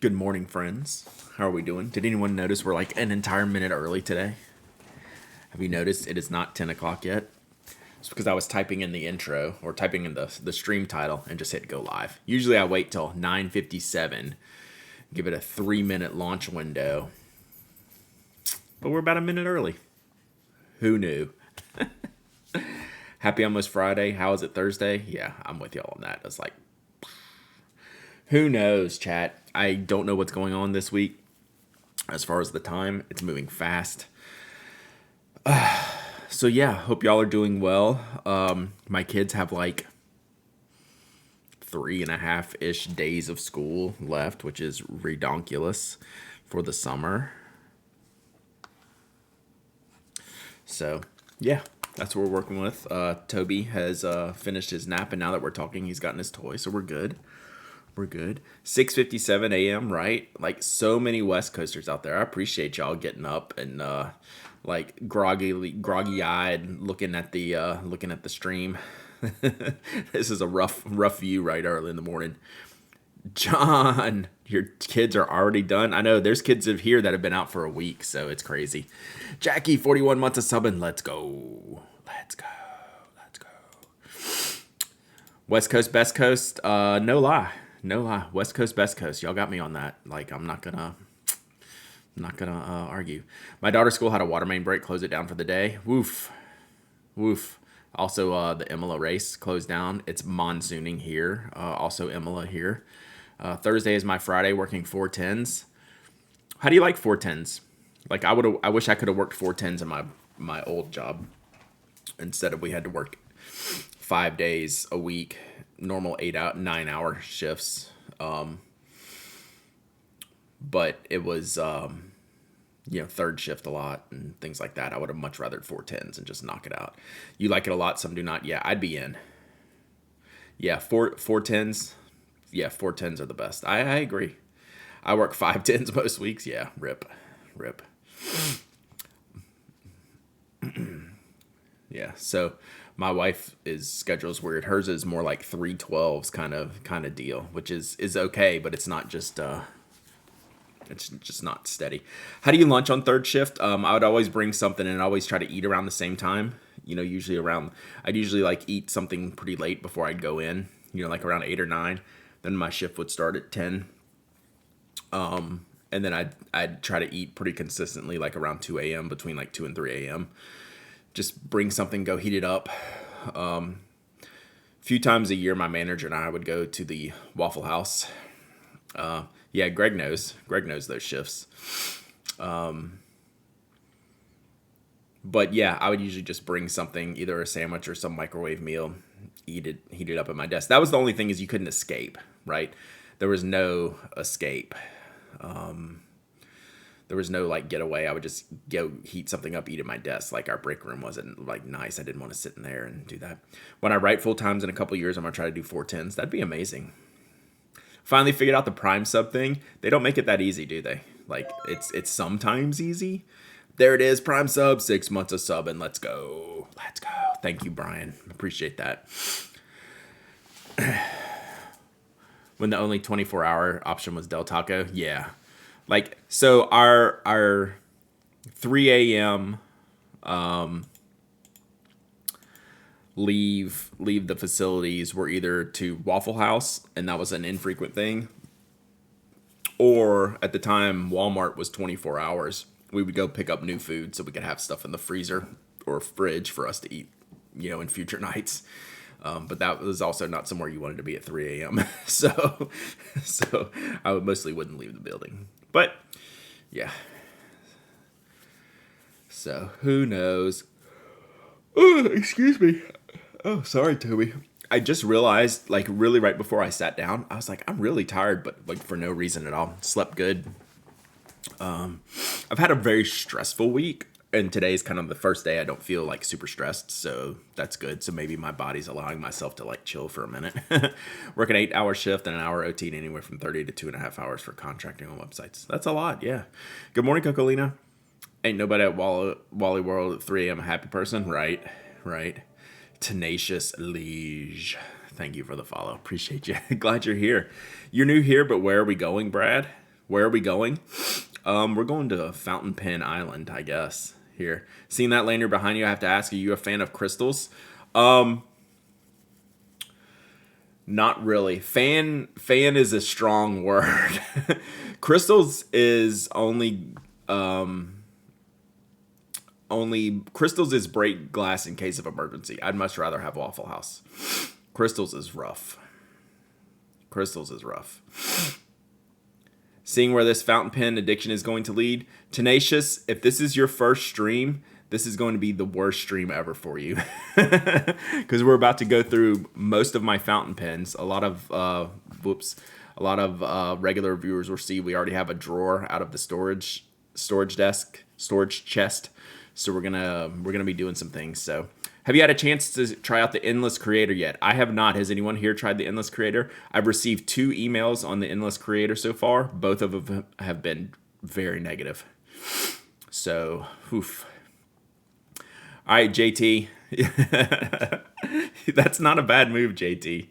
Good morning, friends. How are we doing? Did anyone notice we're like an entire minute early today? Have you noticed it is not 10 o'clock yet? It's because I was typing in the intro or typing in the stream title and just hit go live. Usually I wait till 9:57, give it a 3-minute launch window. But we're about a minute early. Who knew? Happy almost Friday. How is it Thursday? Yeah, I'm with y'all on that. It's like, who knows, chat? I don't know what's going on this week. As far as the time, it's moving fast. So yeah, hope y'all are doing well. My kids have like 3.5-ish days of school left, which is redonkulous for the summer. So yeah, that's what we're working with. Toby has finished his nap, and now that we're talking, he's gotten his toy, so we're good. We're good. 6:57 a.m. Right? Like so many West Coasters out there. I appreciate y'all getting up and like groggy-eyed, looking at the stream. This is a rough view right early in the morning. John, your kids are already done. I know there's kids of here that have been out for a week, so it's crazy. Jackie, 41 months of subbing. Let's go. Let's go. Let's go. West Coast, Best Coast. No lie. No lie. West Coast, Best Coast. Y'all got me on that. Like, I'm not gonna argue. My daughter's school had a water main break, close it down for the day. Woof. Woof. Also, the Imola race closed down. It's monsooning here. Also, Imola here. Thursday is my Friday, working 410s. How do you like 410s? Like, I wish I could have worked 410s in my old job instead of we had to work 5 days a week, normal 9-hour shifts. But it was, third shift a lot and things like that. I would have much rather 410s and just knock it out. You like it a lot, some do not. Yeah, I'd be in. Yeah, 410s. Yeah, 410s are the best. I agree. I work 510s most weeks. Yeah, rip. Yeah, so my wife's schedule is weird. Hers is more like 312s kind of deal, which is okay, but it's not just it's just not steady. How do you lunch on third shift? I would always bring something and always try to eat around the same time. I'd usually like eat something pretty late before I'd go in, like around 8 or 9. Then my shift would start at 10. And then I'd try to eat pretty consistently, like around 2 a.m., between like 2 and 3 a.m. Just bring something, go heat it up. A few times a year, my manager and I would go to the Waffle House. Yeah, Greg knows those shifts. But yeah, I would usually just bring something, either a sandwich or some microwave meal, heat it up at my desk. That was the only thing, is you couldn't escape, right? There was no escape. There was no like getaway. I would just go heat something up, eat at my desk. Like our break room wasn't like nice. I didn't want to sit in there and do that. When I write full times in a couple years, I'm gonna try to do 410s. That'd be amazing. Finally figured out the Prime sub thing. They don't make it that easy, do they? Like it's sometimes easy. There it is, Prime sub, 6 months of sub, and let's go. Let's go. Thank you, Brian. Appreciate that. When the only 24-hour option was Del Taco, yeah. Like, so our 3 a.m. Leave the facilities were either to Waffle House, and that was an infrequent thing, or at the time Walmart was 24 hours. We would go pick up new food so we could have stuff in the freezer or fridge for us to eat, in future nights. But that was also not somewhere you wanted to be at 3 a.m. so I mostly wouldn't leave the building. But yeah. So who knows? Oh, excuse me. Oh, sorry, Toby. I just realized, like, really right before I sat down, I was like, I'm really tired, but like for no reason at all. Slept good. I've had a very stressful week, and today's kind of the first day I don't feel like super stressed, so that's good. So maybe my body's allowing myself to like chill for a minute. Work an 8-hour shift and an hour OT, and anywhere from 30 to 2.5 hours for contracting on websites. That's a lot, yeah. Good morning, Cocolina. Ain't nobody at Wally World at 3 a.m. a happy person, right? Tenacious Liege. Thank you for the follow. Appreciate you. Glad you're here. You're new here, but where are we going, Brad? Where are we going? We're going to Fountain Pen Island, I guess. Here, seeing that lanyard behind you, I have to ask: are you a fan of crystals? Not really. Fan is a strong word. Crystals is only crystals is break glass in case of emergency. I'd much rather have Waffle House. Crystals is rough. Crystals is rough. Seeing where this fountain pen addiction is going to lead. Tenacious, if this is your first stream, this is going to be the worst stream ever for you. Because we're about to go through most of my fountain pens. A lot of regular viewers will see we already have a drawer out of the storage chest. So we're gonna be doing some things. So have you had a chance to try out the Endless Creator yet? I have not. Has anyone here tried the Endless Creator? I've received 2 emails on the Endless Creator so far. Both of them have been very negative. So, oof. All right, JT. That's not a bad move, JT.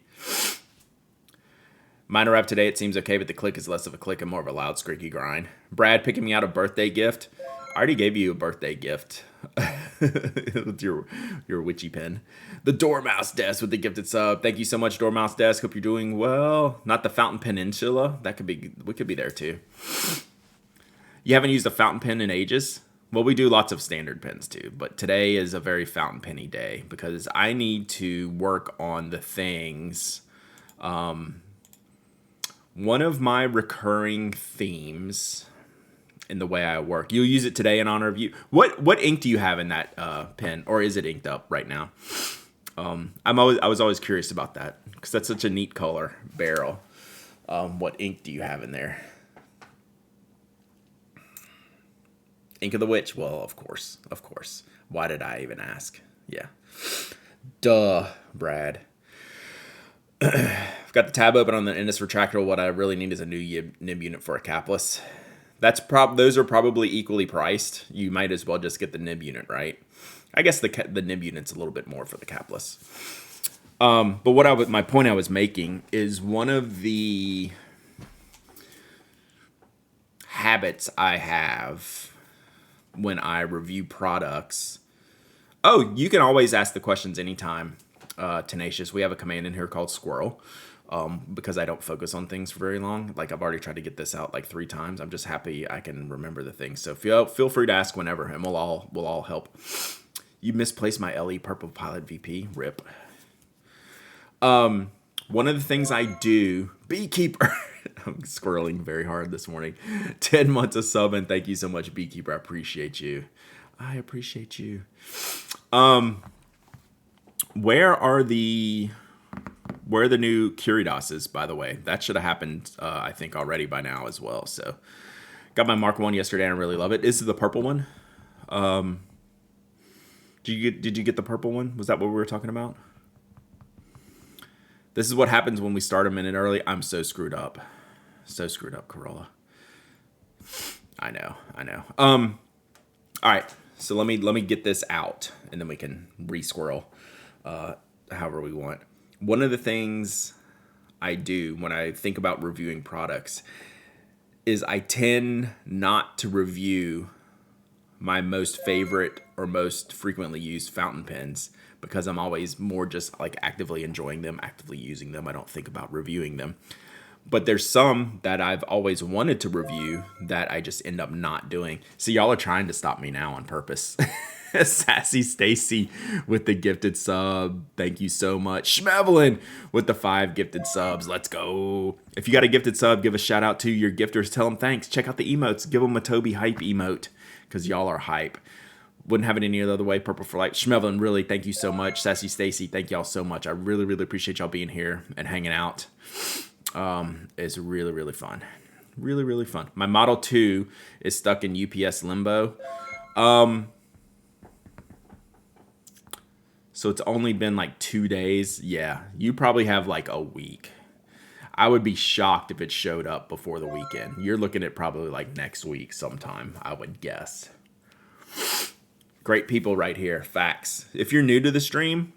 Mine arrived today. It seems okay, but the click is less of a click and more of a loud, squeaky grind. Brad picking me out a birthday gift. I already gave you a birthday gift with your witchy pen. The Dormouse Desk with the gifted sub. Thank you so much, Dormouse Desk. Hope you're doing well. Not the Fountain Peninsula. We could be there too. You haven't used a fountain pen in ages? Well, we do lots of standard pens too, but today is a very fountain penny day because I need to work on the things. One of my recurring themes in the way I work. You'll use it today in honor of you. What ink do you have in that pen, or is it inked up right now? I was always curious about that because that's such a neat color barrel. What ink do you have in there? Ink of the Witch. Well, of course. Why did I even ask? Yeah. Duh, Brad. I've got the tab open on the Indus retractable. What I really need is a new nib unit for a capless. Those are probably equally priced. You might as well just get the nib unit, right? I guess the nib unit's a little bit more for the capless. But my point I was making is one of the habits I have when I review products. Oh, you can always ask the questions anytime, Tenacious. We have a command in here called Squirrel. Because I don't focus on things for very long. Like I've already tried to get this out like 3 times. I'm just happy I can remember the things. So feel free to ask whenever, and we'll all help. You misplaced my LE Purple Pilot VP. Rip. One of the things I do, Beekeeper. I'm squirreling very hard this morning. 10 months of sub, and thank you so much, Beekeeper. I appreciate you. Where are the new Curidoses, by the way? That should have happened, I think, already by now as well. So, got my Mark 1 yesterday, and I really love it. This is the purple one. Did you get the purple one? Was that what we were talking about? This is what happens when we start a minute early. I'm so screwed up. Corolla. I know. All right. So let me get this out, and then we can re-squirrel however we want. One of the things I do when I think about reviewing products is I tend not to review my most favorite or most frequently used fountain pens because I'm always more just like actively enjoying them, actively using them. I don't think about reviewing them. But there's some that I've always wanted to review that I just end up not doing. So y'all are trying to stop me now on purpose. Sassy Stacy with the gifted sub. Thank you so much. Schmevelin with the 5 gifted subs. Let's go. If you got a gifted sub, give a shout out to your gifters. Tell them thanks. Check out the emotes. Give them a Toby hype emote because y'all are hype. Wouldn't have it any other way. Purple for life. Schmevelin, really, thank you so much. Sassy Stacy, thank y'all so much. I really, really appreciate y'all being here and hanging out. It's really, really fun. Really, really fun. My Model 2 is stuck in UPS limbo. So it's only been like 2 days. Yeah, you probably have like a week. I would be shocked if it showed up before the weekend. You're looking at probably like next week sometime, I would guess. Great people right here. Facts. If you're new to the stream,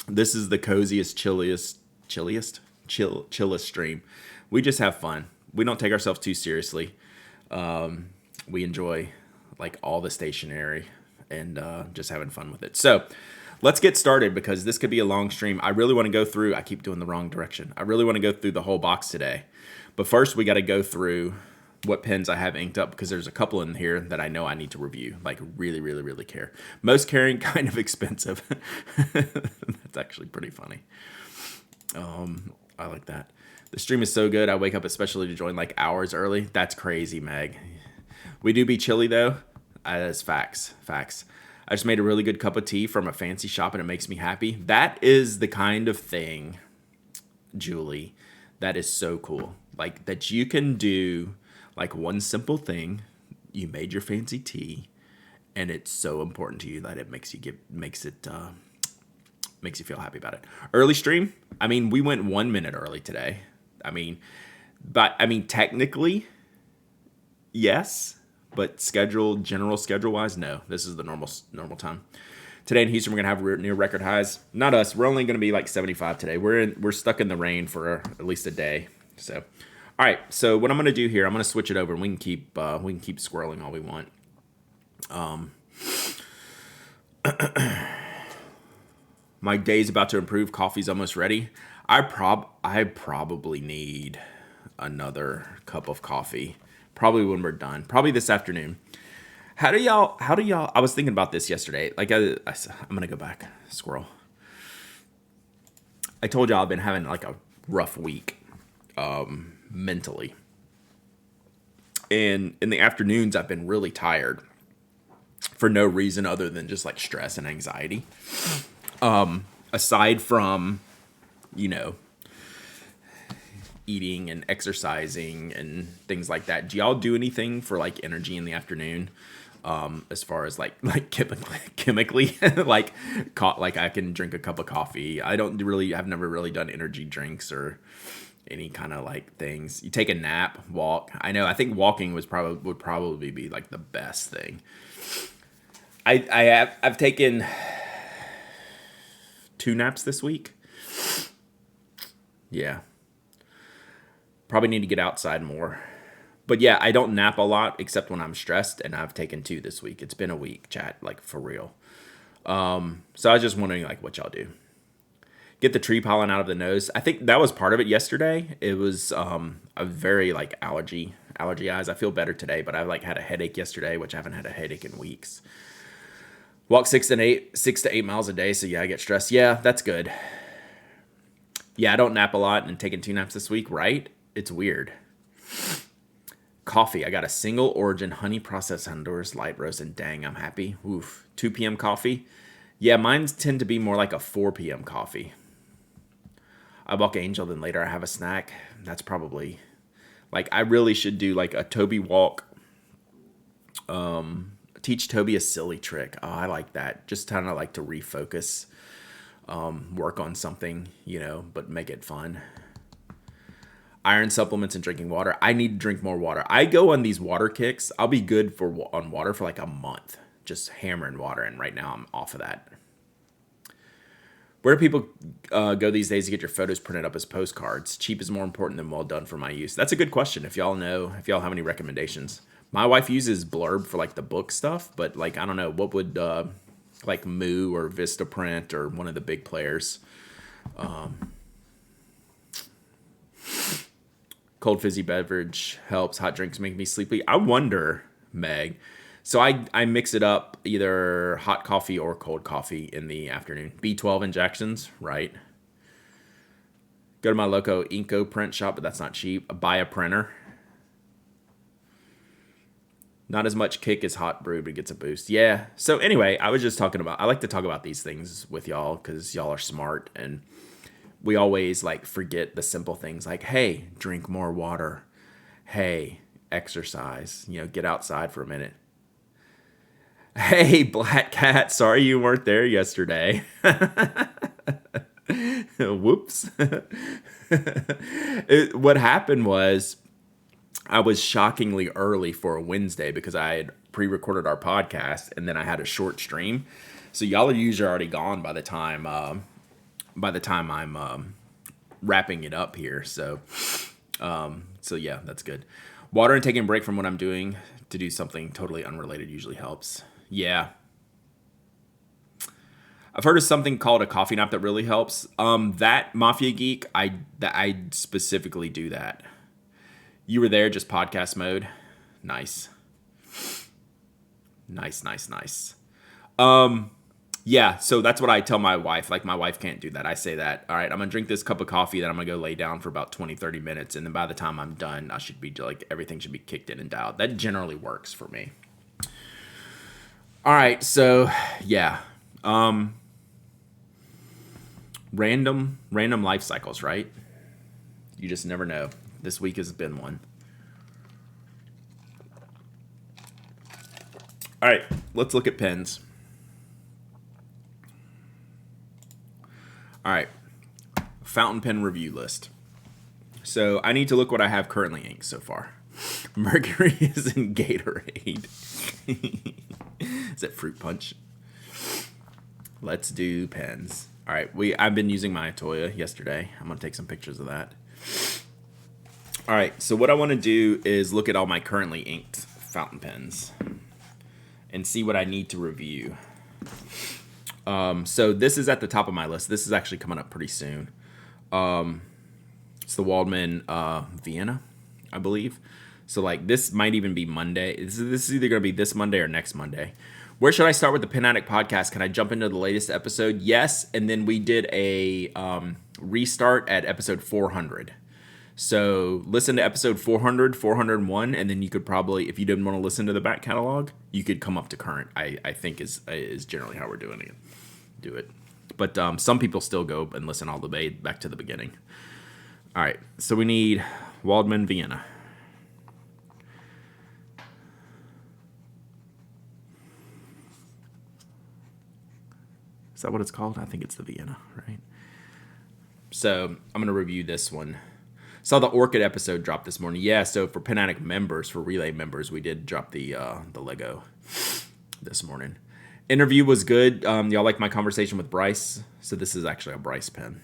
this is the coziest, chillest stream. We just have fun. we don't take ourselves too seriously. We enjoy like all the stationery and just having fun with it. So let's get started because this could be a long stream. I really want to go through. I keep doing the wrong direction. I really want to go through the whole box today. But first, we got to go through what pens I have inked up because there's a couple in here that I know I need to review. Like really, really, really care. Most caring, kind of expensive. That's actually pretty funny. I like that. The stream is so good. I wake up especially to join like hours early. That's crazy, Meg. We do be chilly though. That's facts. Facts. I just made a really good cup of tea from a fancy shop and it makes me happy. That is the kind of thing, Julie, that is so cool. Like that you can do like one simple thing. You made your fancy tea and it's so important to you that it makes you feel happy about it. Early stream. I mean, we went 1 minute early today. Technically, yes, but general schedule wise, no. This is the normal time. Today in Houston, we're gonna have near record highs. Not us. We're only gonna be like 75 today. We're stuck in the rain for at least a day. So, all right. So what I'm gonna do here, I'm gonna switch it over, and we can keep swirling all we want. My day's about to improve. Coffee's almost ready. I probably need another cup of coffee. Probably when we're done. Probably this afternoon. How do y'all? I was thinking about this yesterday. Like I'm gonna go back. Squirrel. I told y'all I've been having like a rough week, mentally. And in the afternoons, I've been really tired for no reason other than just like stress and anxiety. Aside from, eating and exercising and things like that, do y'all do anything for like energy in the afternoon? As far as like chemically, like I can drink a cup of coffee. I've never really done energy drinks or any kind of like things. You take a nap, walk. I think walking would probably be like the best thing. I've taken 2 naps this week. Yeah. Probably need to get outside more. But yeah, I don't nap a lot except when I'm stressed, and I've taken 2 this week. It's been a week, chat, like for real. So I was just wondering like what y'all do. Get the tree pollen out of the nose. I think that was part of it yesterday. It was a very like allergy eyes. I feel better today, but I like had a headache yesterday, which I haven't had a headache in weeks. Walk 6 to 8 miles a day. So yeah, I get stressed. Yeah, that's good. Yeah, I don't nap a lot and taking 2 naps this week, right? It's weird. Coffee. I got a single origin honey processed Honduras light roast, and dang, I'm happy. Oof. 2 p.m. coffee. Yeah, mine tend to be more like a 4 p.m. coffee. I walk Angel, then later I have a snack. That's probably like I really should do like a Toby walk. Teach Toby a silly trick. Oh, I like that. Just kind of like to refocus, work on something, but make it fun. Iron supplements and drinking water. I need to drink more water. I go on these water kicks. I'll be good on water for like a month, just hammering water. And right now I'm off of that. Where do people go these days to get your photos printed up as postcards? Cheap is more important than well done for my use. That's a good question. If y'all have any recommendations. My wife uses Blurb for like the book stuff, but like, I don't know, what would like Moo or Vistaprint or one of the big players. Cold fizzy beverage helps. Hot drinks make me sleepy. I wonder, Meg. So I mix it up, either hot coffee or cold coffee in the afternoon. B12 injections, right? Go to my local Inco print shop, but that's not cheap. Buy a printer. Not as much kick as hot brew, but it gets a boost. Yeah. So anyway, I was just talking about, I like to talk about these things with y'all because y'all are smart, and we always like forget the simple things like, hey, drink more water. Hey, exercise, get outside for a minute. Hey, Black Cat, sorry you weren't there yesterday. Whoops. What happened was I was shockingly early for a Wednesday because I had pre-recorded our podcast and then I had a short stream. So y'all are usually already gone by the time I'm wrapping it up here. So So yeah, that's good. Water and taking a break from what I'm doing to do something totally unrelated usually helps. Yeah. I've heard of something called a coffee nap that really helps. That Mafia Geek, I specifically do that. You were there, just podcast mode. Nice. Nice. Yeah, so that's what I tell my wife. Like, my wife can't do that. I say that, all right, I'm going to drink this cup of coffee, then I'm going to go lay down for about 20, 30 minutes, and then by the time I'm done, I should be, like, everything should be kicked in and dialed. That generally works for me. All right, so, yeah. Random life cycles, right? You just never know. This week has been one. All right, let's look at pens. All right, fountain pen review list. So I need to look what I have currently inked so far. Mercury is in Gatorade. Is it Fruit Punch? Let's do pens. All right, I've been using my Atoya yesterday. I'm gonna take some pictures of that. All right, so what I want to do is look at all my currently inked fountain pens and see what I need to review. So this is at the top of my list. This is actually coming up pretty soon. It's the Waldman Vienna, I believe. So like this might even be Monday. This is either going to be this Monday or next Monday. Where should I start with the Pen Addict podcast? Can I jump into the latest episode? Yes, and then we did a restart at episode 400. So listen to episode 400, 401, and then you could probably, if you didn't want to listen to the back catalog, you could come up to current. I think is generally how we're doing it. Do it. But some people still go and listen all the way back to the beginning. All right, so we need Waldman Vienna. Is that what it's called? I think it's the Vienna, right? So I'm going to review this one. Saw the Orchid episode drop this morning. Yeah, so for Pen Addict members, for Relay members, we did drop the Lego this morning. Interview was good. Y'all like my conversation with Bryce? So this is actually a Bryce pen,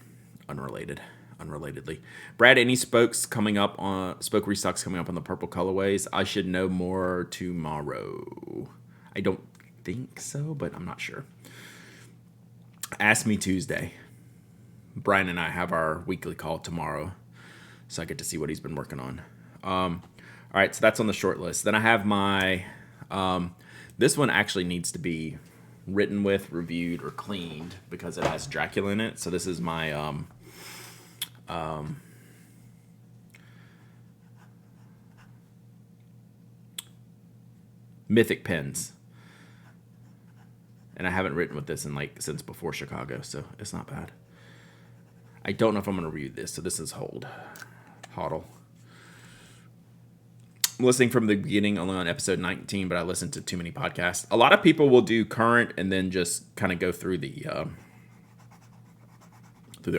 unrelatedly. Brad, any spokes coming up on spoke restocks coming up on the purple colorways? I should know more tomorrow. I don't think so, but I'm not sure. Ask Me Tuesday. Brian and I have our weekly call tomorrow, so I get to see what he's been working on. All right, so that's on the short list. Then I have my, this one actually needs to be written with, reviewed, or cleaned because it has Dracula in it. So this is my Mythic pens. And I haven't written with this in since before Chicago, so it's not bad. I don't know if I'm going to review this, so this is Hodl. I'm listening from the beginning, only on episode 19, but I listened to too many podcasts. A lot of people will do current and then just kind of go through the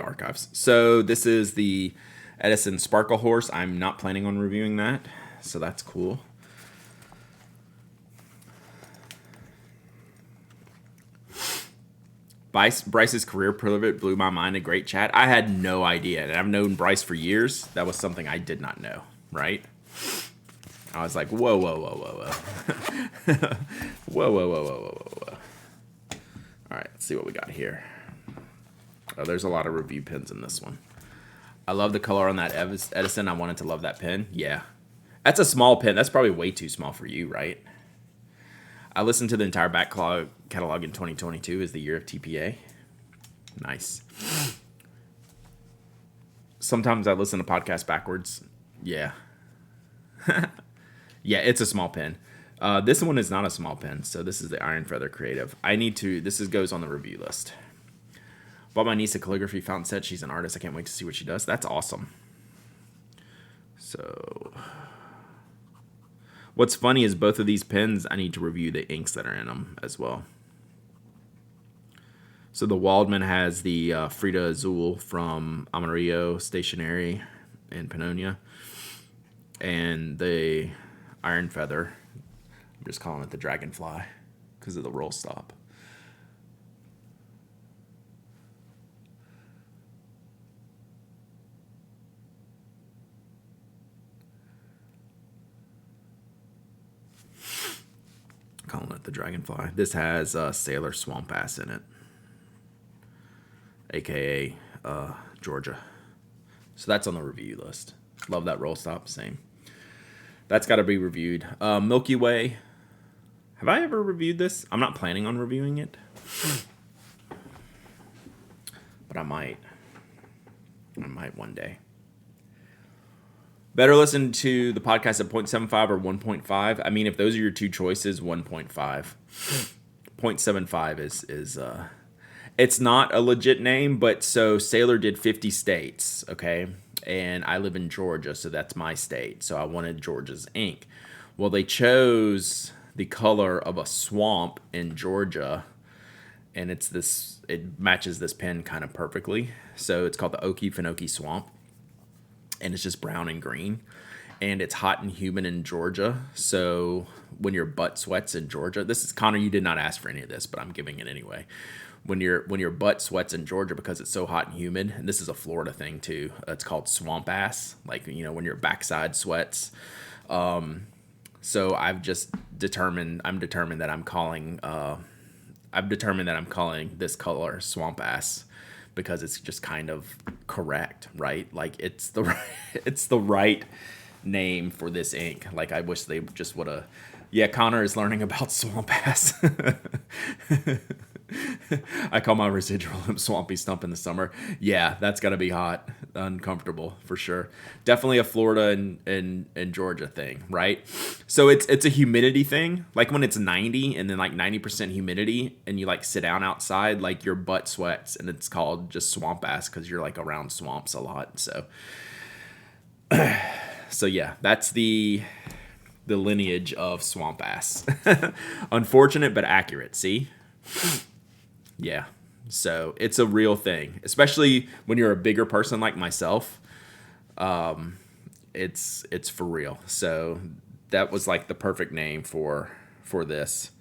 archives. So this is the Edison Sparkle Horse. I'm not planning on reviewing that, so that's cool. Bryce's career pivot blew my mind. A great chat. I had no idea, and I've known Bryce for years. That was something I did not know, right? I was like, whoa. Whoa. All right, let's see what we got here. Oh, there's a lot of review pens in this one. I love the color on that Edison. I wanted to love that pen. Yeah. That's a small pen. That's probably way too small for you, right? I listened to the entire back catalog in 2022 is the year of TPA. Nice. Sometimes I listen to podcasts backwards. Yeah. Yeah, it's a small pen. This one is not a small pen, so this is the Iron Feather Creative. Goes on the review list. Bought my niece a calligraphy fountain set. She's an artist. I can't wait to see what she does. That's awesome. So what's funny is both of these pens, I need to review the inks that are in them as well. So the Waldman has the Frida Azul from Amarillo Stationery in Pannonia. And the Iron Feather, I'm just calling it the Dragonfly because of the roll stop. calling it the Dragonfly. This has Sailor Swamp Ass in it, aka Georgia. So that's on the review list. Love that roll stop. Same. That's got to be reviewed. Milky Way. Have I ever reviewed this? I'm not planning on reviewing it, but I might. I might one day. Better listen to the podcast at 0.75 or 1.5. I mean, if those are your two choices, 1.5. 0.75 is it's not a legit name, but so Sailor did 50 states, okay? And I live in Georgia, so that's my state. So I wanted Georgia's ink. Well, they chose the color of a swamp in Georgia, and it matches this pen kind of perfectly. So it's called the Okefenokee Swamp, and it's just brown and green, and it's hot and humid in Georgia. So when your butt sweats in Georgia, this is Connor, you did not ask for any of this, but I'm giving it anyway. When your butt sweats in Georgia because it's so hot and humid, and this is a Florida thing too. It's called swamp ass, like when your backside sweats. So I'm determined that I'm calling this color swamp ass because it's just kind of correct, right? Like it's the right name for this ink. Like I wish they just would have. Yeah, Connor is learning about swamp ass. I call my residual swampy stump in the summer. Yeah, that's got to be hot, uncomfortable for sure. Definitely a Florida and Georgia thing, right? So it's a humidity thing. Like when it's 90 and then like 90% humidity and you like sit down outside, like your butt sweats, and it's called just swamp ass because you're like around swamps a lot. So yeah, that's the lineage of swamp ass. Unfortunate but accurate. See? Yeah. So it's a real thing, especially when you're a bigger person like myself. It's for real. So that was like the perfect name for this.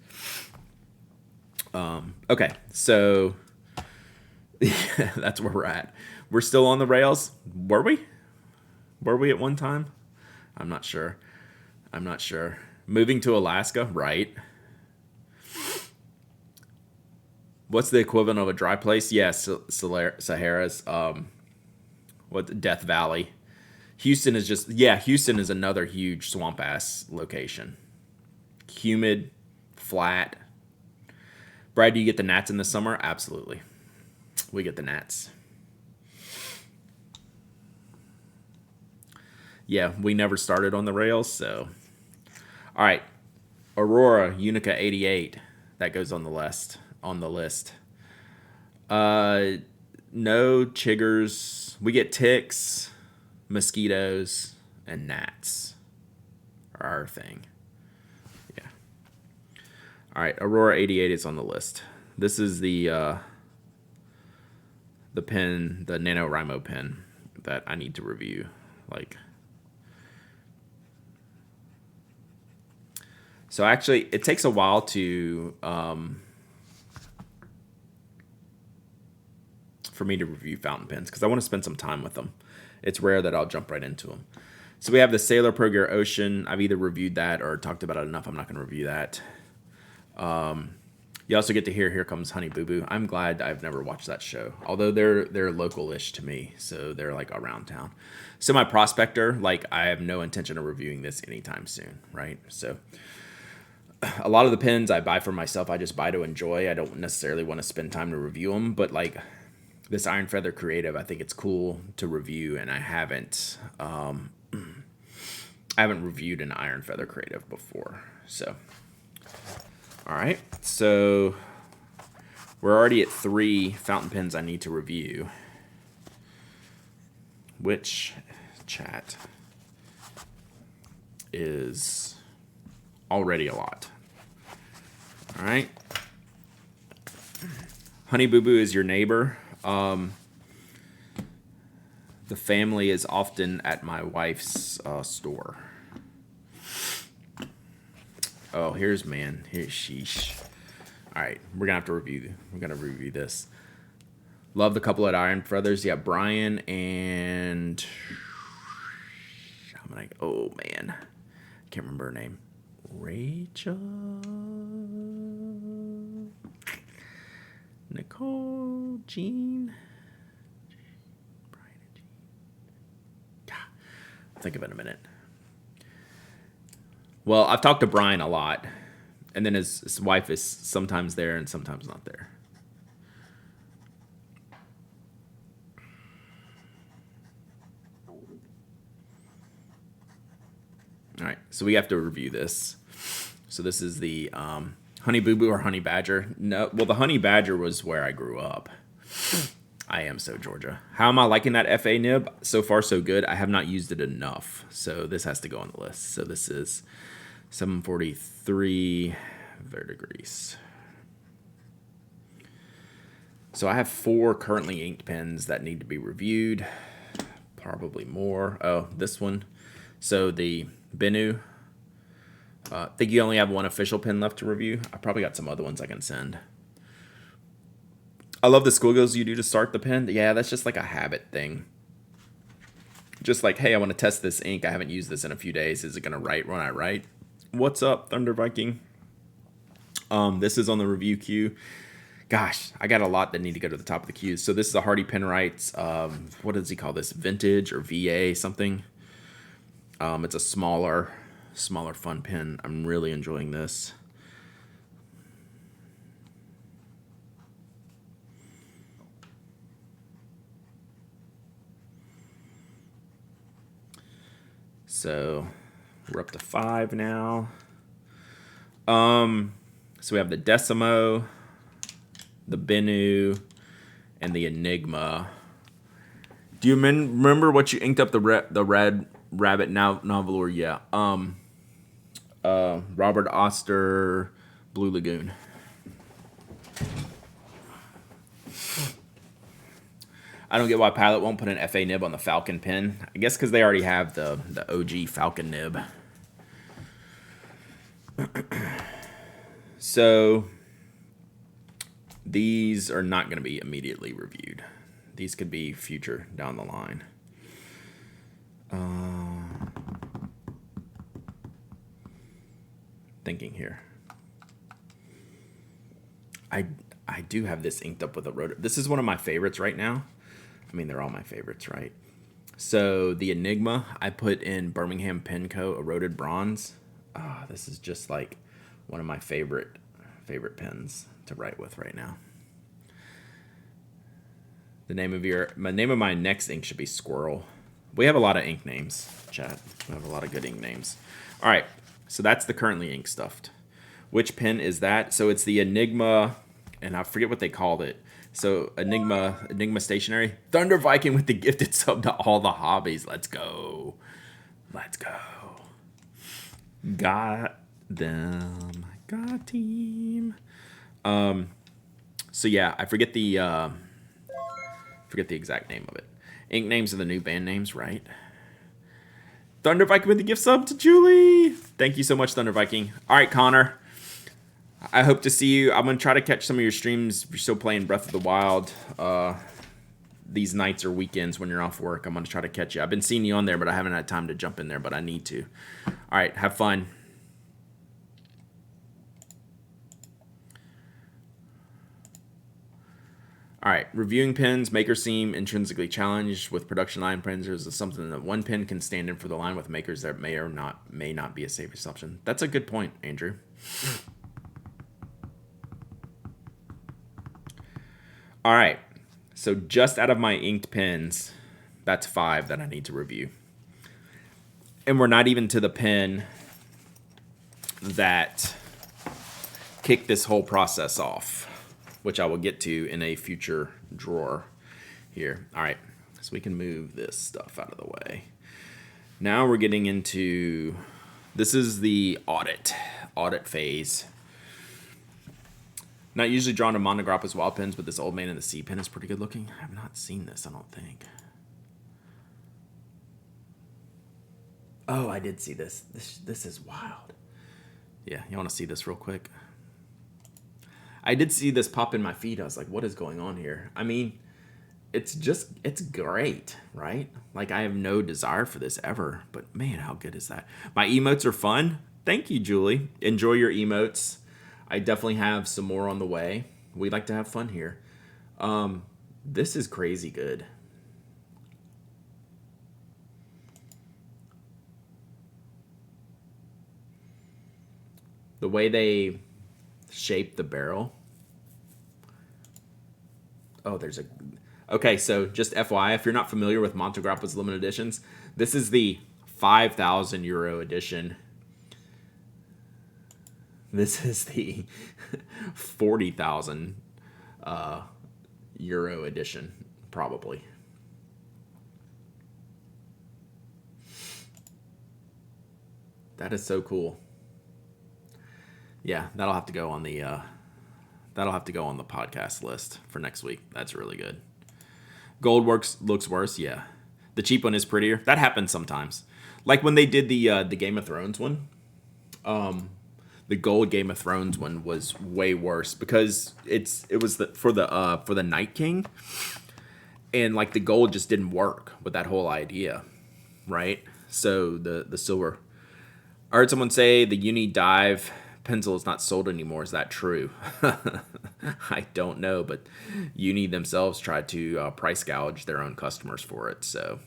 Okay. So yeah, that's where we're at. We're still on the rails. Were we? Were we at one time? I'm not sure. Moving to Alaska, right? What's the equivalent of a dry place? Yes, Sahara's. Death Valley. Houston is another huge swamp ass location. Humid, flat. Brad, do you get the gnats in the summer? Absolutely. We get the gnats. Yeah, we never started on the rails, so. All right. Aurora Unica 88. That goes on the list. No chiggers. We get ticks, mosquitoes, and gnats are our thing. Yeah. All right, Aurora 88 is on the list. This is the pen, the NaNoWriMo pen that I need to review. So actually, it takes a while to for me to review fountain pens because I want to spend some time with them. It's rare that I'll jump right into them. So we have the Sailor Pro Gear Ocean. I've either reviewed that or talked about it enough. I'm not going to review that. You also get to hear Here Comes Honey Boo Boo. I'm glad I've never watched that show, although they're local-ish to me, so they're like around town. Semi Prospector, like I have no intention of reviewing this anytime soon, right? So a lot of the pens I buy for myself, I just buy to enjoy. I don't necessarily want to spend time to review them, but like this Iron Feather Creative, I think it's cool to review, and I haven't reviewed an Iron Feather Creative before. So, all right, so we're already at 3 fountain pens I need to review, which chat is already a lot. All right. Honey Boo Boo is your neighbor. The family is often at my wife's store. Oh, here's sheesh. All right, we're gonna review this. Love the couple at Iron Feathers. Yeah, Brian and oh man, I can't remember her name. Rachel. Nicole, Jean. Brian and Jean. God, I'll think of it in a minute. Well, I've talked to Brian a lot. And then his wife is sometimes there and sometimes not there. All right, so we have to review this. So this is the Honey Boo Boo or Honey Badger. No, well, the Honey Badger was where I grew up. I am so Georgia. How am I liking that FA nib? So far, so good. I have not used it enough, so this has to go on the list. So this is 743 verdigris. So I have 4 currently inked pens that need to be reviewed. Probably more. Oh, this one. So the Bennu. I think you only have 1 official pen left to review. I probably got some other ones I can send. I love the squiggles you do to start the pen. Yeah, that's just like a habit thing. Just like, hey, I want to test this ink. I haven't used this in a few days. Is it going to write when I write? What's up, Thunder Viking? This is on the review queue. Gosh, I got a lot that need to go to the top of the queue. So this is a Hardy Penwrights. What does he call this? Vintage or VA something. It's a smaller fun pen. I'm really enjoying this. So we're up to 5 now. So we have the Decimo, the Bennu, and the Enigma. Do you remember what you inked up the Red Rabbit novel? Or yeah, Robert Oster, Blue Lagoon. I don't get why Pilot won't put an FA nib on the Falcon pen. I guess because they already have the OG Falcon nib. So these are not going to be immediately reviewed. These could be future down the line. Thinking here. I do have this inked up with a rotor. This is one of my favorites right now. I mean, they're all my favorites, right? So the Enigma, I put in Birmingham Pen Co. Eroded Bronze. This is just like one of my favorite pens to write with right now. The name of my next ink should be Squirrel. We have a lot of ink names, chat. We have a lot of good ink names. All right, so that's the currently ink stuffed. Which pen is that? So it's the Enigma, and I forget what they called it. So Enigma Stationery. Thunder Viking with the gifted sub to all the hobbies. Let's go. Got them. Got team. So yeah, I forget the exact name of it. Ink names are the new band names, right? Thunder Viking with the gift sub to Julie. Thank you so much, Thunder Viking. All right, Connor. I hope to see you. I'm going to try to catch some of your streams if you're still playing Breath of the Wild. These nights or weekends when you're off work, I'm going to try to catch you. I've been seeing you on there, but I haven't had time to jump in there, but I need to. All right, have fun. All right, reviewing pens. Makers seem intrinsically challenged with production line pens. Is something that one pen can stand in for the line with makers that may not be a safe assumption. That's a good point, Andrew. All right, so just out of my inked pens, that's 5 that I need to review. And we're not even to the pen that kicked this whole process off, which I will get to in a future drawer here. All right, so we can move this stuff out of the way. Now we're getting into, this is the audit phase. Not usually drawn to monograph as wild pens, but this Old Man in the Sea pen is pretty good looking. I have not seen this, I don't think. Oh, I did see this. This is wild. Yeah, you want to see this real quick? I did see this pop in my feed. I was like, what is going on here? I mean, it's great, right? Like, I have no desire for this ever, but man, how good is that? My emotes are fun. Thank you, Julie. Enjoy your emotes. I definitely have some more on the way. We like to have fun here. This is crazy good. The way they shape the barrel. Oh, there's a... Okay, so just FYI, if you're not familiar with Montegrappa's limited editions, this is the 5,000 euro edition. This is the 40,000 euro edition, probably. That is so cool. Yeah, that'll have to go on the podcast list for next week. That's really good. Gold looks worse. Yeah, the cheap one is prettier. That happens sometimes. Like when they did the Game of Thrones one. The gold Game of Thrones one was way worse because it was for the Night King, and like the gold just didn't work with that whole idea, right? So the silver. I heard someone say the Uni Dive pencil is not sold anymore. Is that true? I don't know, but Uni themselves tried to price gouge their own customers for it, so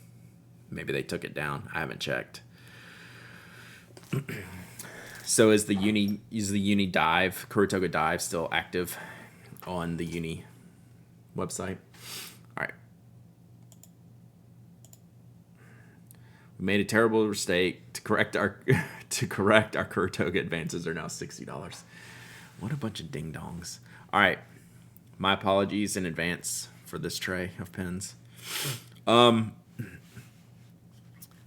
maybe they took it down. I haven't checked. So is the Uni Dive, Kuratoga Dive, still active on the Uni website? All right. We made a terrible mistake. To correct our Kuratoga advances are now $60. What a bunch of ding dongs. All right. My apologies in advance for this tray of pens.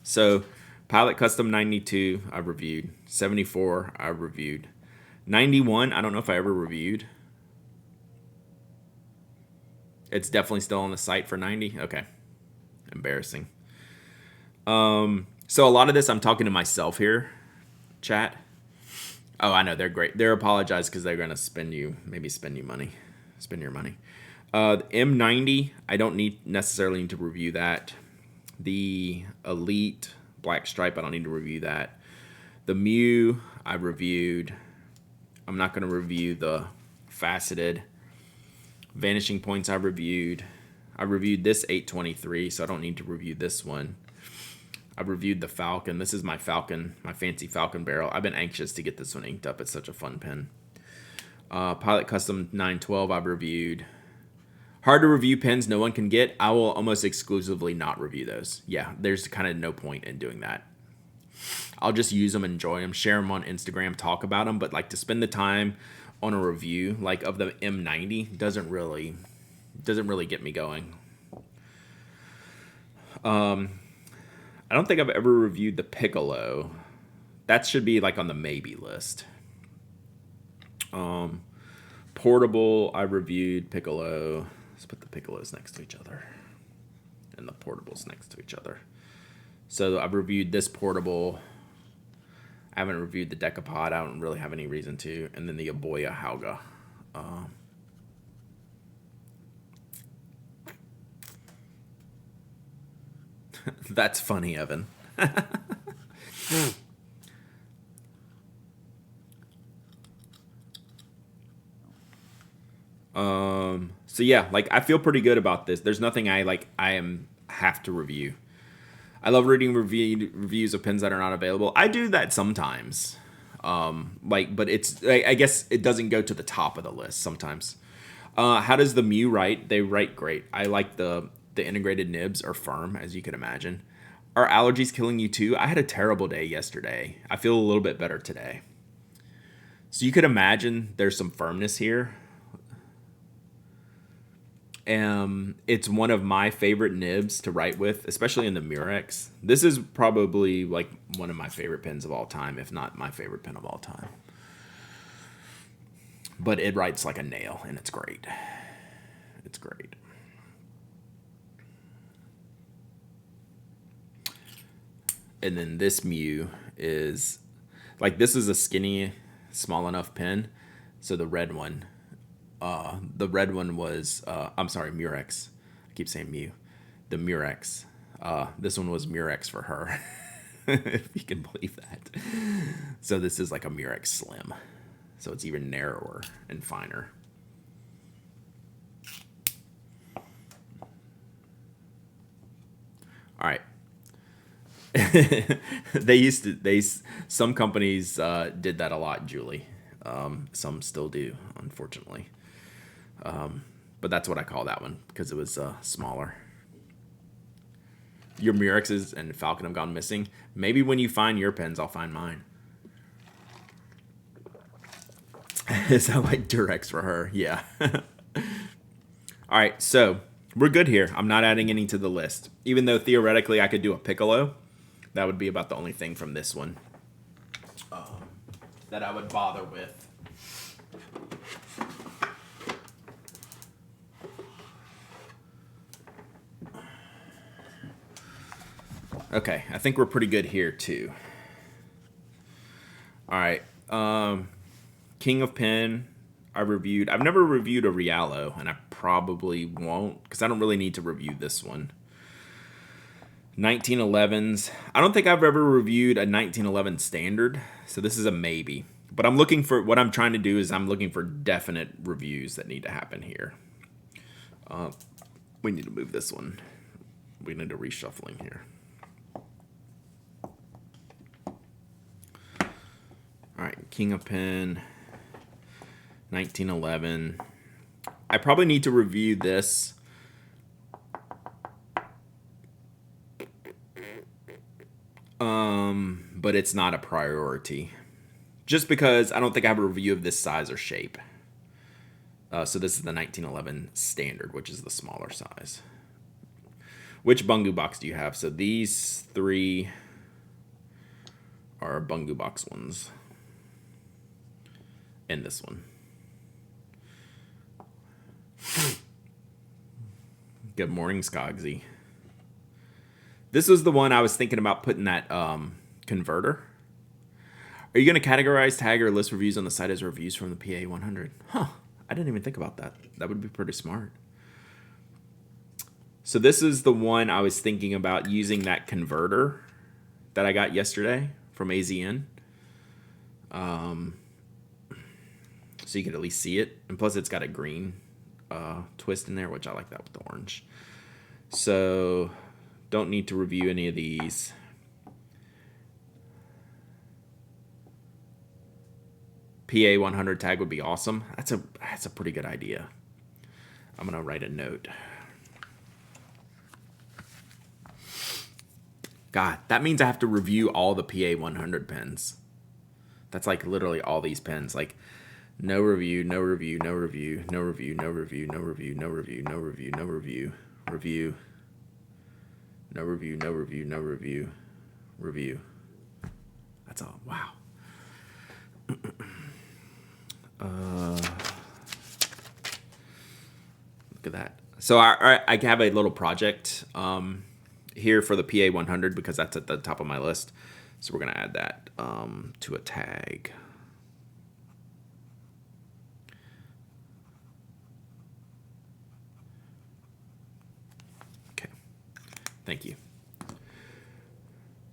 So Pilot Custom 92, I reviewed. 74, I reviewed. 91, I don't know if I ever reviewed. It's definitely still on the site for 90. Okay. Embarrassing. So a lot of this, I'm talking to myself here, chat. Oh, I know, they're great. They're apologized because they're going to spend your money. The M90, I don't necessarily need to review that. The Elite Black Stripe, I don't need to review that. The Mew, I reviewed. I'm not going to review the Faceted. Vanishing Points, I reviewed. I reviewed this 823, so I don't need to review this one. I reviewed the Falcon. This is my Falcon, my fancy Falcon barrel. I've been anxious to get this one inked up. It's such a fun pen. Pilot Custom 912, I've reviewed. Hard to review pens no one can get. I will almost exclusively not review those. Yeah, there's kind of no point in doing that. I'll just use them, enjoy them, share them on Instagram, talk about them. But like to spend the time on a review like of the M90 doesn't really get me going. I don't think I've ever reviewed the Piccolo. That should be like on the maybe list. Portable, I reviewed Piccolo. Let's put the Piccolos next to each other. And the Portables next to each other. So I've reviewed this Portable. I haven't reviewed the Decapod. I don't really have any reason to. And then the Aboya Hauga. That's funny, Evan. So yeah, like I feel pretty good about this. There's nothing I have to review. I love reading reviews of pens that are not available. I do that sometimes. But it's I guess it doesn't go to the top of the list sometimes. How does the Mew write? They write great. I like the integrated nibs are firm, as you can imagine. Are allergies killing you too? I had a terrible day yesterday. I feel a little bit better today. So you could imagine there's some firmness here. It's one of my favorite nibs to write with, especially in the Murex. This is probably like one of my favorite pens of all time, if not my favorite pen of all time. But it writes like a nail, and it's great. It's great. And then this Mew is like, this is a skinny, small enough pen. So the red one was, I'm sorry, Murex. I keep saying Mew. The Murex. This one was Murex for her, if you can believe that. So this is like a Murex Slim. So it's even narrower and finer. All right. Some companies did that a lot, Julie. Some still do, unfortunately. But that's what I call that one because it was smaller. Your Murexes and Falcon have gone missing. Maybe when you find your pens, I'll find mine. Is that like Durex for her? Yeah. All right, so we're good here. I'm not adding any to the list. Even though theoretically I could do a Piccolo, that would be about the only thing from this one that I would bother with. Okay, I think we're pretty good here too. All right, King of Pen. I've never reviewed a Rialo, and I probably won't because I don't really need to review this one. 1911s. I don't think I've ever reviewed a 1911 standard, so this is a maybe. But what I'm trying to do is I'm looking for definite reviews that need to happen here. We need to move this one. We need a reshuffling here. All right, King of Pen, 1911. I probably need to review this. But it's not a priority. Just because I don't think I have a review of this size or shape. So this is the 1911 standard, which is the smaller size. Which Bungu box do you have? So these three are Bungu box ones. And this one. Good morning, Skogsy. This was the one I was thinking about putting that converter. Are you going to categorize, tag, or list reviews on the site as reviews from the PA100? Huh. I didn't even think about that. That would be pretty smart. So this is the one I was thinking about using that converter that I got yesterday from AZN. So you could at least see it. And plus it's got a green twist in there, which I like that with the orange. So don't need to review any of these. PA100 tag would be awesome. That's a pretty good idea. I'm gonna write a note. God, that means I have to review all the PA100 pens. That's like literally all these pens. Like no review, no review, no review, no review, no review, no review, no review, no review, no review, review, no review, no review, no review, review. That's all. Wow. Look at that. So I have a little project here for the PA100 because that's at the top of my list. So we're going to add that to a tag. Okay. Thank you.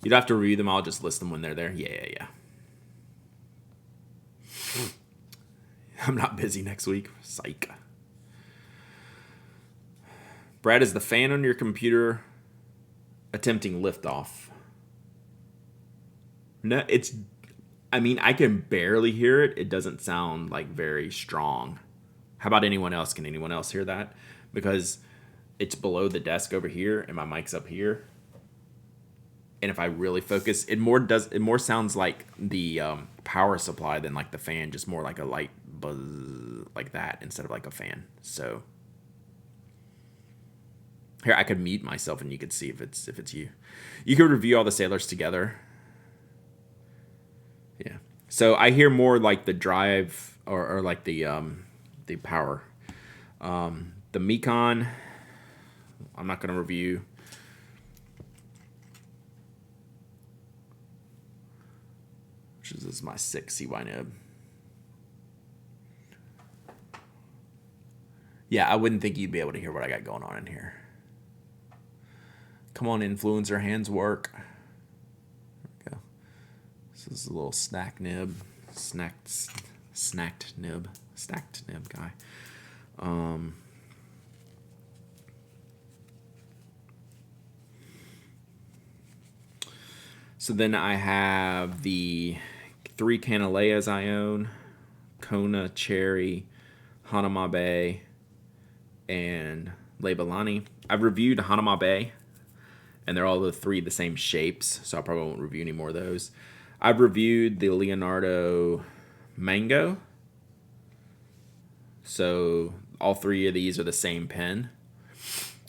You don't have to review them. I'll just list them when they're there. Yeah. I'm not busy next week. Psych. Brad, is the fan on your computer attempting liftoff? No, I can barely hear it. It doesn't sound like very strong. How about anyone else? Can anyone else hear that? Because it's below the desk over here and my mic's up here. And if I really focus, it more sounds like the power supply than like the fan, just more like a light buzz like that instead of like a fan. So here, I could mute myself and you could see if it's you. You could review all the sailors together. Yeah. So I hear more like the drive or like the power. The Mekon, I'm not going to review. This is my 6 CY nib. Yeah, I wouldn't think you'd be able to hear what I got going on in here. Come on, influencer, hands work. There we go. This is a little snack nib. Stacked nib guy. So then I have the 3 Canaleas I own, Kona, Cherry, Hanamabe, and Leibelani. I've reviewed Hanamabe, and they're all the 3 the same shapes, so I probably won't review any more of those. I've reviewed the Leonardo Mango, so all 3 of these are the same pen.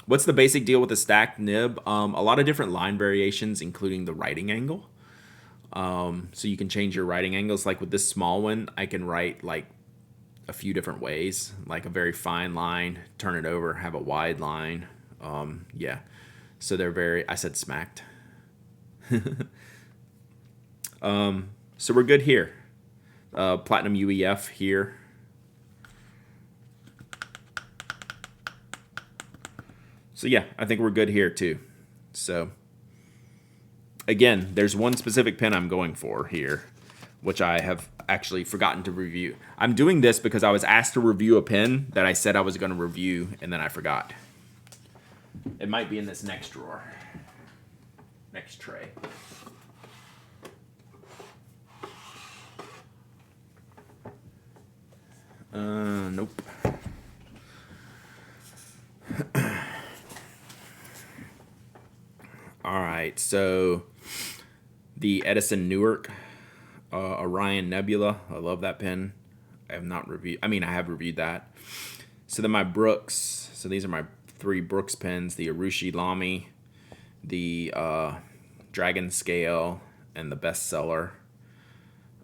What's the basic deal with the stacked nib? A lot of different line variations, including the writing angle. So you can change your writing angles. Like with this small one, I can write like a few different ways, like a very fine line, turn it over, have a wide line. Yeah. So they're very, I said smacked. So we're good here. Platinum UEF here. So yeah, I think we're good here too. So again, there's one specific pen I'm going for here, which I have actually forgotten to review. I'm doing this because I was asked to review a pen that I said I was going to review, and then I forgot. It might be in this next drawer. Next tray. Nope. All right, so the Edison Newark Orion Nebula. I love that pen. I have not reviewed. I mean, I have reviewed that. So then my Brooks. So these are my 3 Brooks pens: the Urushi Lamy, the Dragon Scale, and the Bestseller.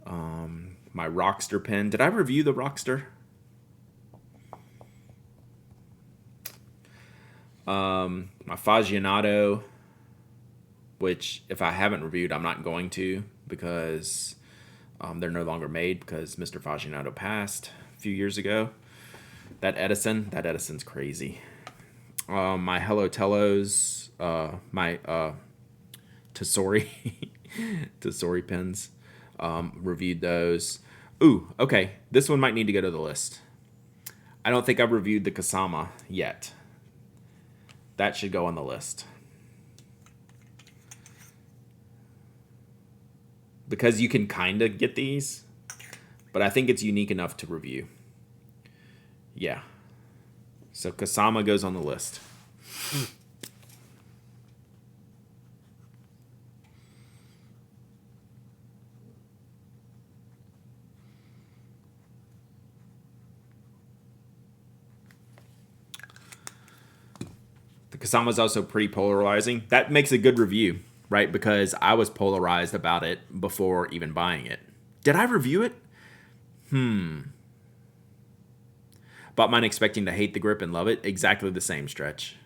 My Rockster pen. Did I review the Rockster? My Fagianato, which if I haven't reviewed, I'm not going to, because they're no longer made because Mr. Fagianato passed a few years ago. That Edison's crazy. My Hello Tellos, my Tesori, Tesori pens, reviewed those. Ooh, okay, this one might need to go to the list. I don't think I've reviewed the Kasama yet. That should go on the list. Because you can kind of get these, but I think it's unique enough to review. Yeah. So Kasama goes on the list. The Kasama is also pretty polarizing. That makes a good review, right? Because I was polarized about it before even buying it. Did I review it? Bought mine expecting to hate the grip and love it. Exactly the same, Stretch.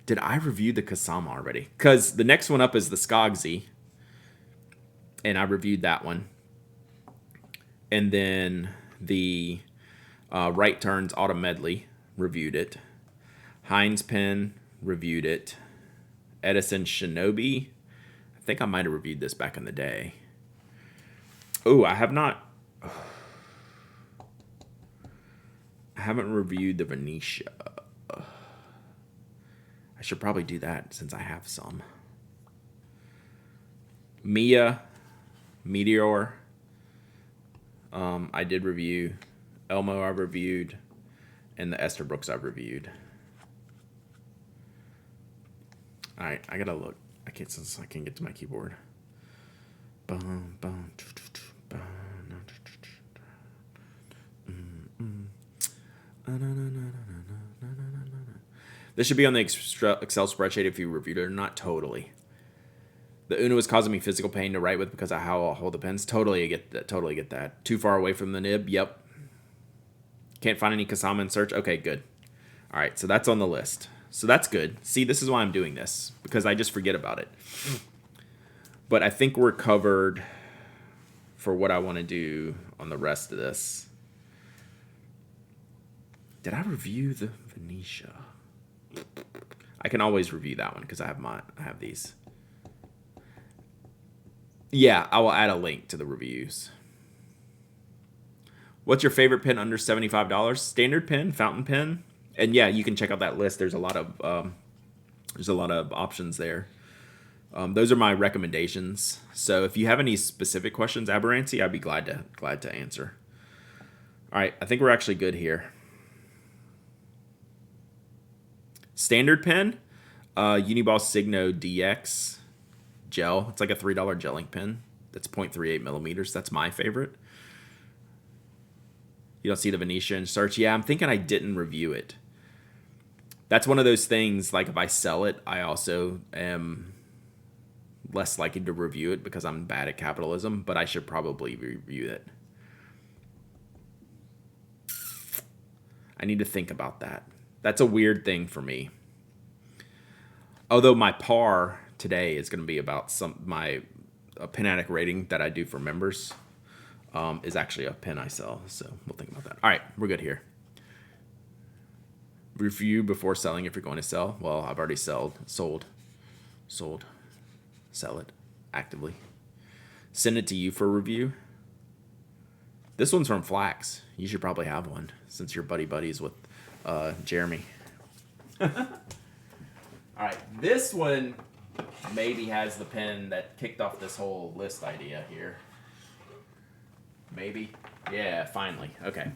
Did I review the Kasama already? Because the next one up is the Skogsy, and I reviewed that one. And then the Right Turns Autumn Medley, reviewed it. Heinz pen, reviewed it. Edison Shinobi, I think I might have reviewed this back in the day. Oh, I have not. I haven't reviewed the Venetia. I should probably do that since I have some. Mia, Meteor, I did review. Elmo I've reviewed. And the Esther Brooks I've reviewed. Alright, I gotta look. I can't, since I can't get to my keyboard. This should be on the Excel spreadsheet if you reviewed it or not. Totally. The Uno is causing me physical pain to write with because of how I'll hold the pens. Totally get that. Totally get that. Too far away from the nib. Yep. Can't find any Kasama in search. Okay, good. All right, so that's on the list. So that's good. See, this is why I'm doing this, because I just forget about it. But I think we're covered for what I want to do on the rest of this. Did I review the Venetia? I can always review that one because I have these. Yeah, I will add a link to the reviews. What's your favorite pen under $75? Standard pen, fountain pen, and yeah, you can check out that list. There's a lot of options there. Those are my recommendations. So if you have any specific questions, Aberrancy, I'd be glad to answer. All right, I think we're actually good here. Standard pen, Uniball Signo DX gel. It's like a $3 gel ink pen. That's 0.38 millimeters. That's my favorite. You don't see the Venetian starch. Yeah, I'm thinking I didn't review it. That's one of those things, like if I sell it, I also am less likely to review it because I'm bad at capitalism, but I should probably review it. I need to think about that. That's a weird thing for me. Although my par today is going to be about my pen addict rating that I do for members is actually a pen I sell. So we'll think about that. All right, we're good here. Review before selling if you're going to sell. Well, I've already sold. Sell it actively. Send it to you for review. This one's from Flax. You should probably have one since you're buddies with Jeremy. All right, this one maybe has the pen that kicked off this whole list idea here. Maybe. Yeah, finally. Okay.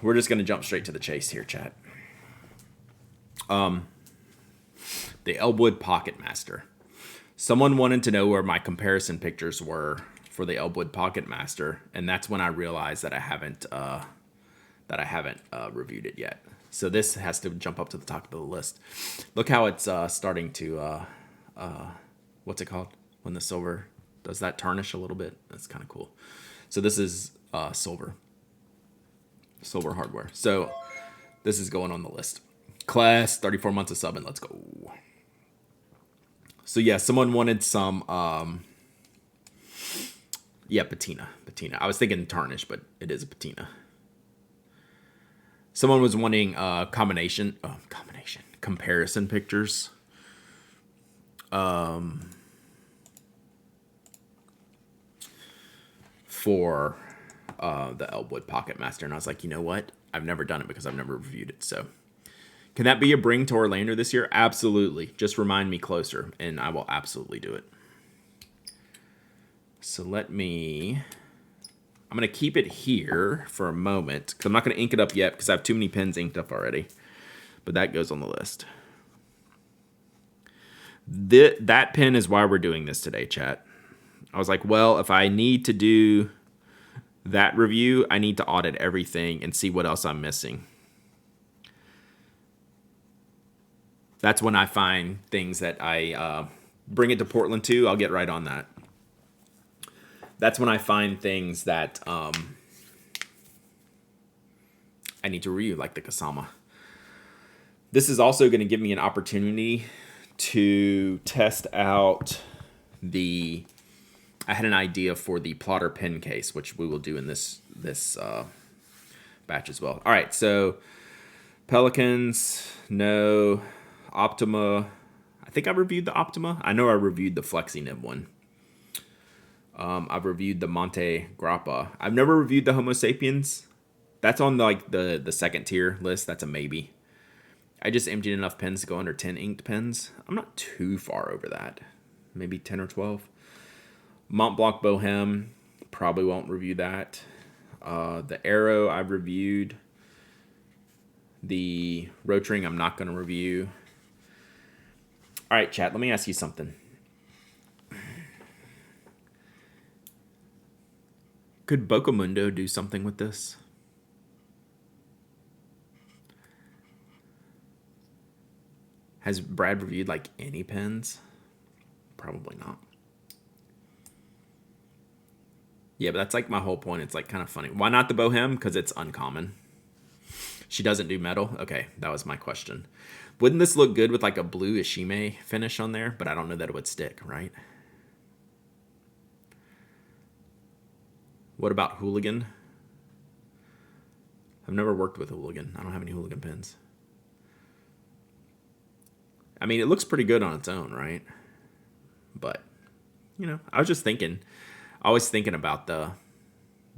We're just going to jump straight to the chase here, chat. The Elwood Pocket Master. Someone wanted to know where my comparison pictures were for the Elwood Pocket Master, and that's when I realized that I haven't reviewed it yet. So this has to jump up to the top of the list. Look how it's starting to what's it called when the silver does that tarnish a little bit? That's kind of cool. So this is silver hardware. So this is going on the list. Class, 34 months of sub, and let's go. So yeah, someone wanted some patina. I was thinking tarnish, but it is a patina. Someone was wanting comparison pictures. For the Elwood Pocket Master, and I was like, you know what? I've never done it because I've never reviewed it. So, can that be a bring to Orlando this year? Absolutely. Just remind me closer, and I will absolutely do it. So I'm going to keep it here for a moment because I'm not going to ink it up yet because I have too many pens inked up already. But that goes on the list. That pen is why we're doing this today, chat. I was like, well, if I need to do that review, I need to audit everything and see what else I'm missing. That's when I find things that I bring it to Portland too. I'll get right on that. That's when I find things that I need to review, like the Kasama. This is also going to give me an opportunity to test out I had an idea for the plotter pen case, which we will do in this batch as well. All right, so Pelicans, no. Optima, I think I reviewed the Optima. I know I reviewed the FlexiNib one. I've reviewed the Monte Grappa. I've never reviewed the Homo Sapiens. That's on the second tier list. That's a maybe. I just emptied enough pens to go under 10 inked pens. I'm not too far over that. Maybe 10 or 12. Mont Blanc Bohème, probably won't review that. The Arrow I've reviewed. The Rotring I'm not going to review. All right, chat, let me ask you something. Could Bocamundo do something with this? Has Brad reviewed like any pens? Probably not. Yeah, but that's like my whole point. It's like kind of funny. Why not the Bohème? Because it's uncommon. She doesn't do metal? Okay, that was my question. Wouldn't this look good with like a blue Ishime finish on there? But I don't know that it would stick, right? What about Hooligan? I've never worked with Hooligan. I don't have any Hooligan pens. I mean, it looks pretty good on its own, right? But, you know, I was just thinking. I was thinking about the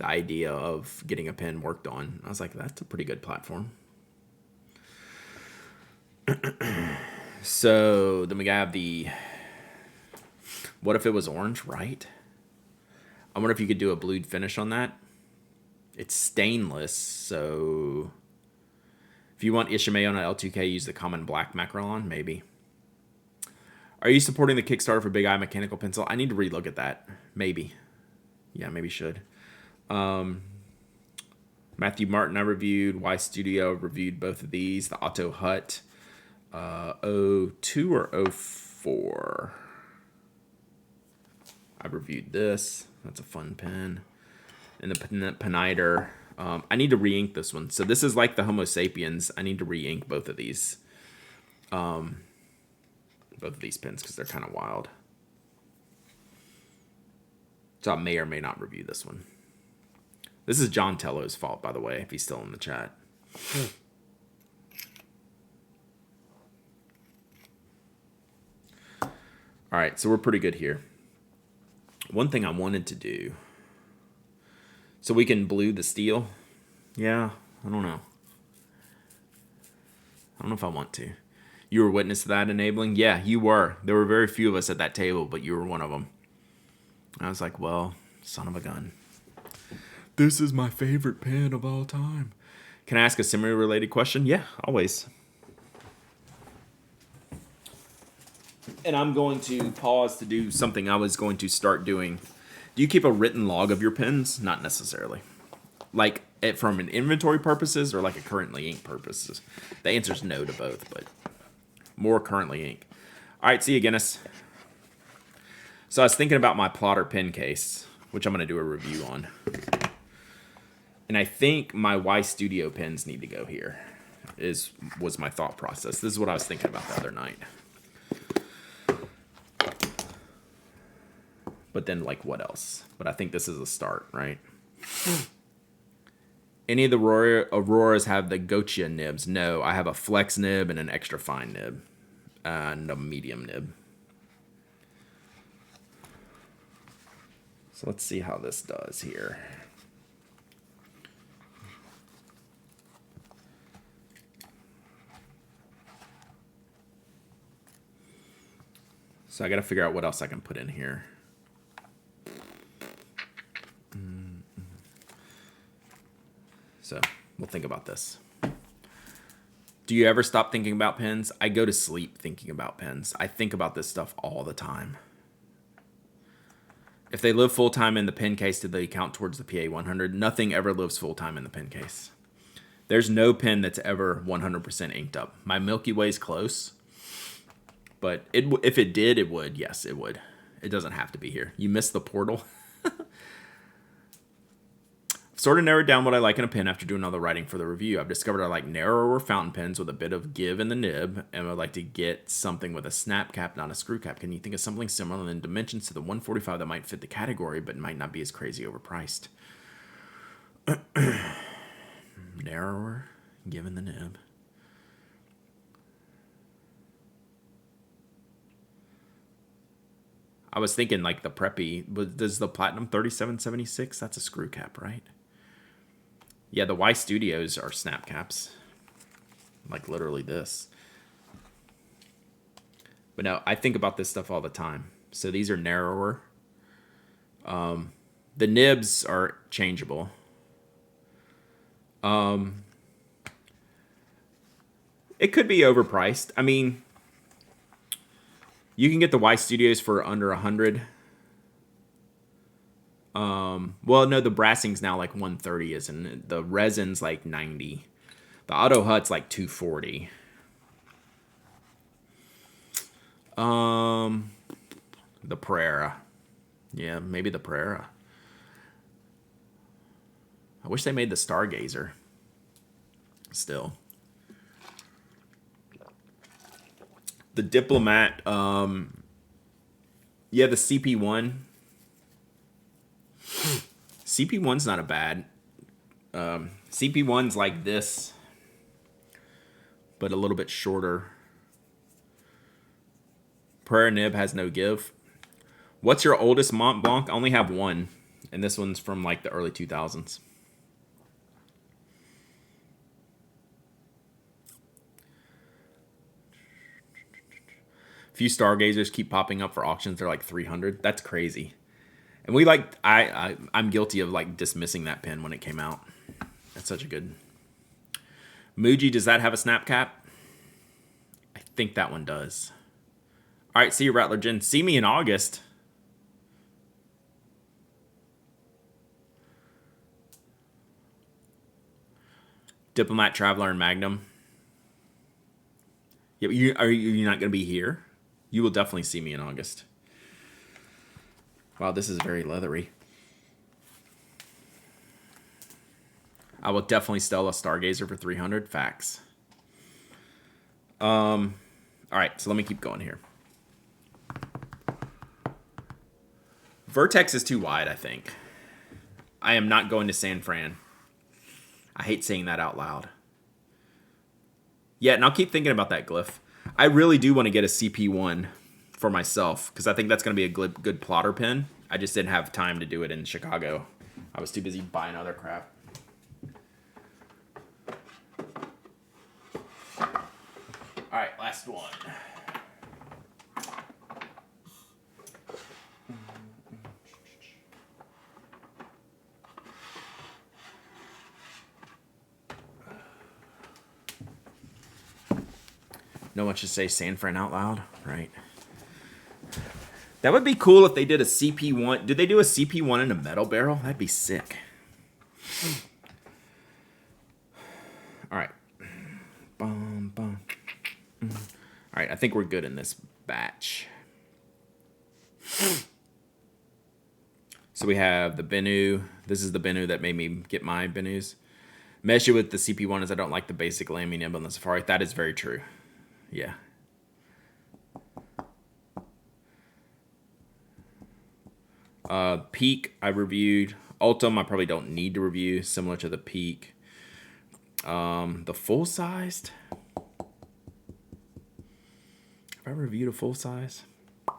idea of getting a pen worked on. I was like, that's a pretty good platform. So then we have the, what if it was orange, right? I wonder if you could do a blued finish on that. It's stainless, so if you want Ishimei on an L2K, use the common black Macaron, maybe. Are you supporting the Kickstarter for Big Eye Mechanical Pencil? I need to relook at that. Maybe. Yeah, maybe should. Matthew Martin I reviewed. Y Studio reviewed both of these. The Otto Hut. 02 or 04. I reviewed this. That's a fun pen. And the Peniter. I need to re-ink this one. So this is like the Homo sapiens. I need to re-ink both of these. Both of these pens because they're kind of wild. So I may or may not review this one. This is John Tello's fault, by the way, if he's still in the chat. All right, so we're pretty good here. One thing I wanted to do, so we can blue the steel. Yeah, I don't know. I don't know if I want to. You were witness to that enabling? Yeah, you were. There were very few of us at that table, but you were one of them. I was like, well, son of a gun. This is my favorite pen of all time. Can I ask a semi-related question? Yeah, always. And I'm going to pause to do something I was going to start doing. Do you keep a written log of your pens? Not necessarily. Like from an inventory purposes or like a currently ink purposes? The answer is no to both, but more currently ink. All right, see you, Guinness. So I was thinking about my plotter pen case, which I'm going to do a review on. And I think my Y Studio pens need to go here, was my thought process. This is what I was thinking about the other night. But then, like, what else? But I think this is a start, right? Any of the Auroras have the Gochia nibs? No, I have a flex nib and an extra fine nib. And a medium nib. So let's see how this does here. So I got to figure out what else I can put in here. So we'll think about this. Do you ever stop thinking about pens? I go to sleep thinking about pens. I think about this stuff all the time. If they live full-time in the pen case, do they count towards the PA100? Nothing ever lives full-time in the pen case. There's no pen that's ever 100% inked up. My Milky Way's close. But if it did, it would. Yes, it would. It doesn't have to be here. You missed the portal. I've sort of narrowed down what I like in a pen after doing all the writing for the review. I've discovered I like narrower fountain pens with a bit of give in the nib, and I'd like to get something with a snap cap, not a screw cap. Can you think of something similar in dimensions to the 145 that might fit the category, but might not be as crazy overpriced? Narrower, give in the nib. I was thinking like the Preppy. Does the Platinum 3776? That's a screw cap, right? Yeah, the Y Studios are snap caps. Like literally this. But no, I think about this stuff all the time. So these are narrower. The nibs are changeable. It could be overpriced. I mean, you can get the Y Studios for under 100. Well, no, the brassing's now like 130, isn't it? The resin's like 90. The Otto Hut's like 240. The Pereira. Yeah, maybe the Pereira. I wish they made the Stargazer. Still. The Diplomat, yeah, the CP1. CP1's not a bad. CP1's like this, but a little bit shorter. Prayer nib has no give. What's your oldest Mont Blanc? I only have one, and this one's from like the early 2000s. few Stargazers keep popping up for auctions. They're like 300. That's crazy. And we like, I'm guilty of like dismissing that pen when it came out. That's such a good. Muji, does that have a snap cap? I think that one does. All right, see you, Rattler Jen. See me in August. Diplomat, Traveler, and Magnum. Yeah, are you not going to be here? You will definitely see me in August. Wow, this is very leathery. I will definitely sell a Stargazer for 300. Facts. All right, so let me keep going here. Vertex is too wide, I think. I am not going to San Fran. I hate saying that out loud. Yeah, and I'll keep thinking about that glyph. I really do want to get a CP1 for myself because I think that's going to be a good plotter pen. I just didn't have time to do it in Chicago. I was too busy buying other crap. All right, last one. No one should say San Fran out loud, right? That would be cool if they did a CP1. Did they do a CP1 in a metal barrel? That'd be sick. All right. Bum, bum. All right, I think we're good in this batch. So we have the Bennu. This is the Bennu that made me get my Bennus. My issue with the CP1 is I don't like the basic Lamy nib on the Safari. That is very true. Yeah. Peak I reviewed. Ultim I probably don't need to review, similar to the Peak. The full sized. Have I reviewed a full size? I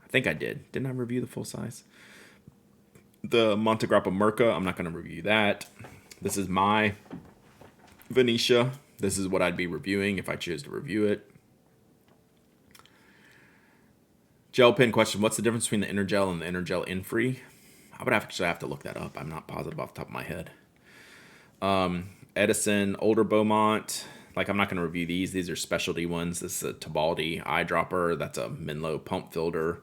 think I did. Didn't I review the full size? The Montegrappa Merca, I'm not going to review that. This is my Venetia. This is what I'd be reviewing if I choose to review it. Gel pen question. What's the difference between the Intergel and the Intergel Infree? I would actually have to look that up. I'm not positive off the top of my head. Edison, older Beaumont. Like, I'm not going to review these. These are specialty ones. This is a Tibaldi eyedropper. That's a Menlo pump filler.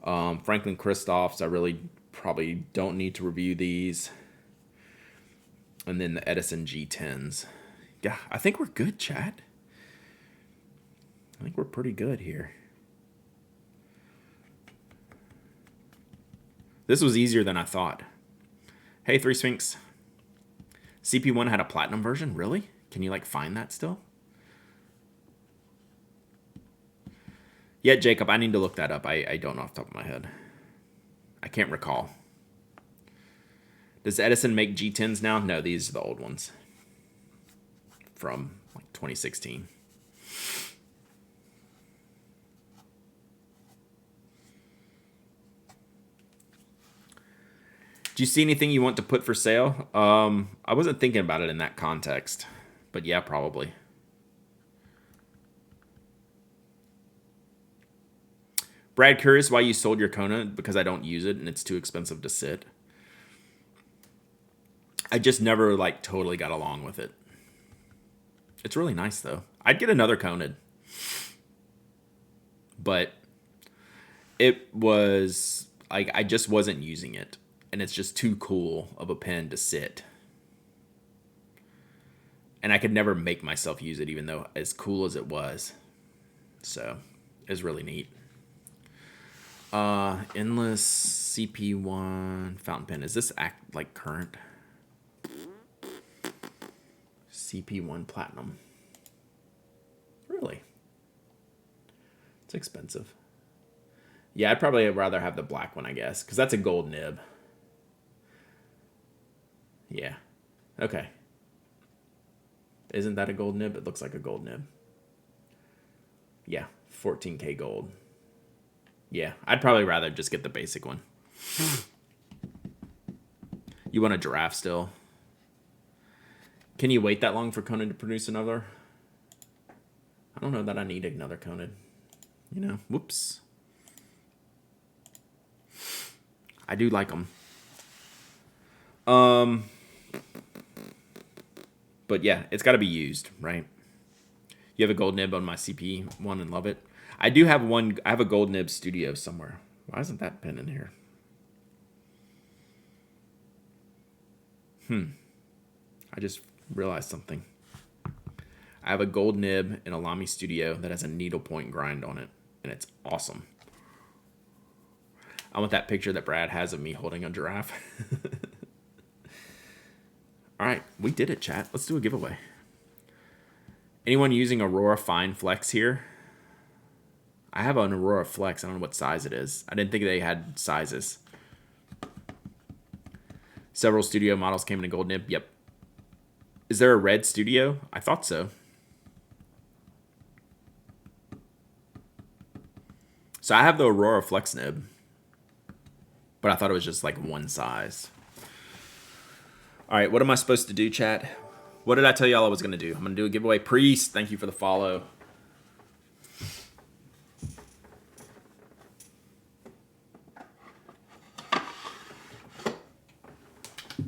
Franklin Christophs. I really probably don't need to review these. And then the Edison G10s. Yeah, I think we're good, chat. I think we're pretty good here. This was easier than I thought. Hey, 3 Sphinx. CP1 had a platinum version? Really? Can you, like, find that still? Yeah, Jacob, I need to look that up. I don't know off the top of my head. I can't recall. Does Edison make G10s now? No, these are the old ones. From, like, 2016. Do you see anything you want to put for sale? I wasn't thinking about it in that context. But yeah, probably. Brad, curious why you sold your Kona? Because I don't use it and it's too expensive to sit. I just never, like, totally got along with it. It's really nice, though. I'd get another Kona. But it was, like, I just wasn't using it. And it's just too cool of a pen to sit. And I could never make myself use it, even though as cool as it was. So, it was really neat. Endless Cp1 Fountain Pen. Is this act like current? Cp1 Platinum. Really? It's expensive. Yeah, I'd probably rather have the black one, I guess. Because that's a gold nib. Yeah. Okay. Isn't that a gold nib? It looks like a gold nib. Yeah. 14K gold. Yeah. I'd probably rather just get the basic one. You want a giraffe still? Can you wait that long for Conan to produce another? don't know that I need another coated. You know, whoops. I do like them. But yeah, it's got to be used, right? You have a gold nib on my Cp1 and love it. I do have one. I have a gold nib studio somewhere. Why isn't that pen in here? I just realized something. I have a gold nib in a Lamy Studio that has a needlepoint grind on it, and it's awesome. I want that picture that Brad has of me holding a giraffe. All right, we did it, chat. Let's do a giveaway. Anyone using Aurora Fine Flex here? I have an Aurora Flex. I don't know what size it is. I didn't think they had sizes. Several studio models came in a gold nib. Yep. Is there a red studio? I thought so. So I have the Aurora Flex nib, but I thought it was just like one size. All right, what am I supposed to do, chat? What did I tell y'all I was going to do? I'm going to do a giveaway. Priest, thank you for the follow.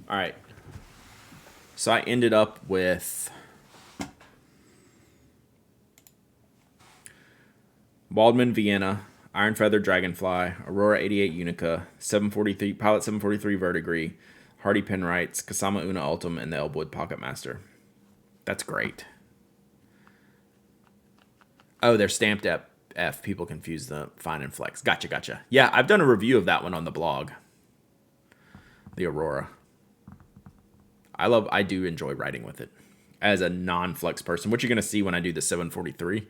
All right. So I ended up with Waldman Vienna, Iron Feather Dragonfly, Aurora 88 Unica, 743 Pilot 743 Verdigris, Hardy Penwrights, Kasama Una Ultim, and the Elwood Pocket Master. That's great. Oh, they're stamped F. People confuse the Fine and Flex. Gotcha. Yeah, I've done a review of that one on the blog. The Aurora. I do enjoy writing with it as a non-flex person, which you're going to see when I do the 743.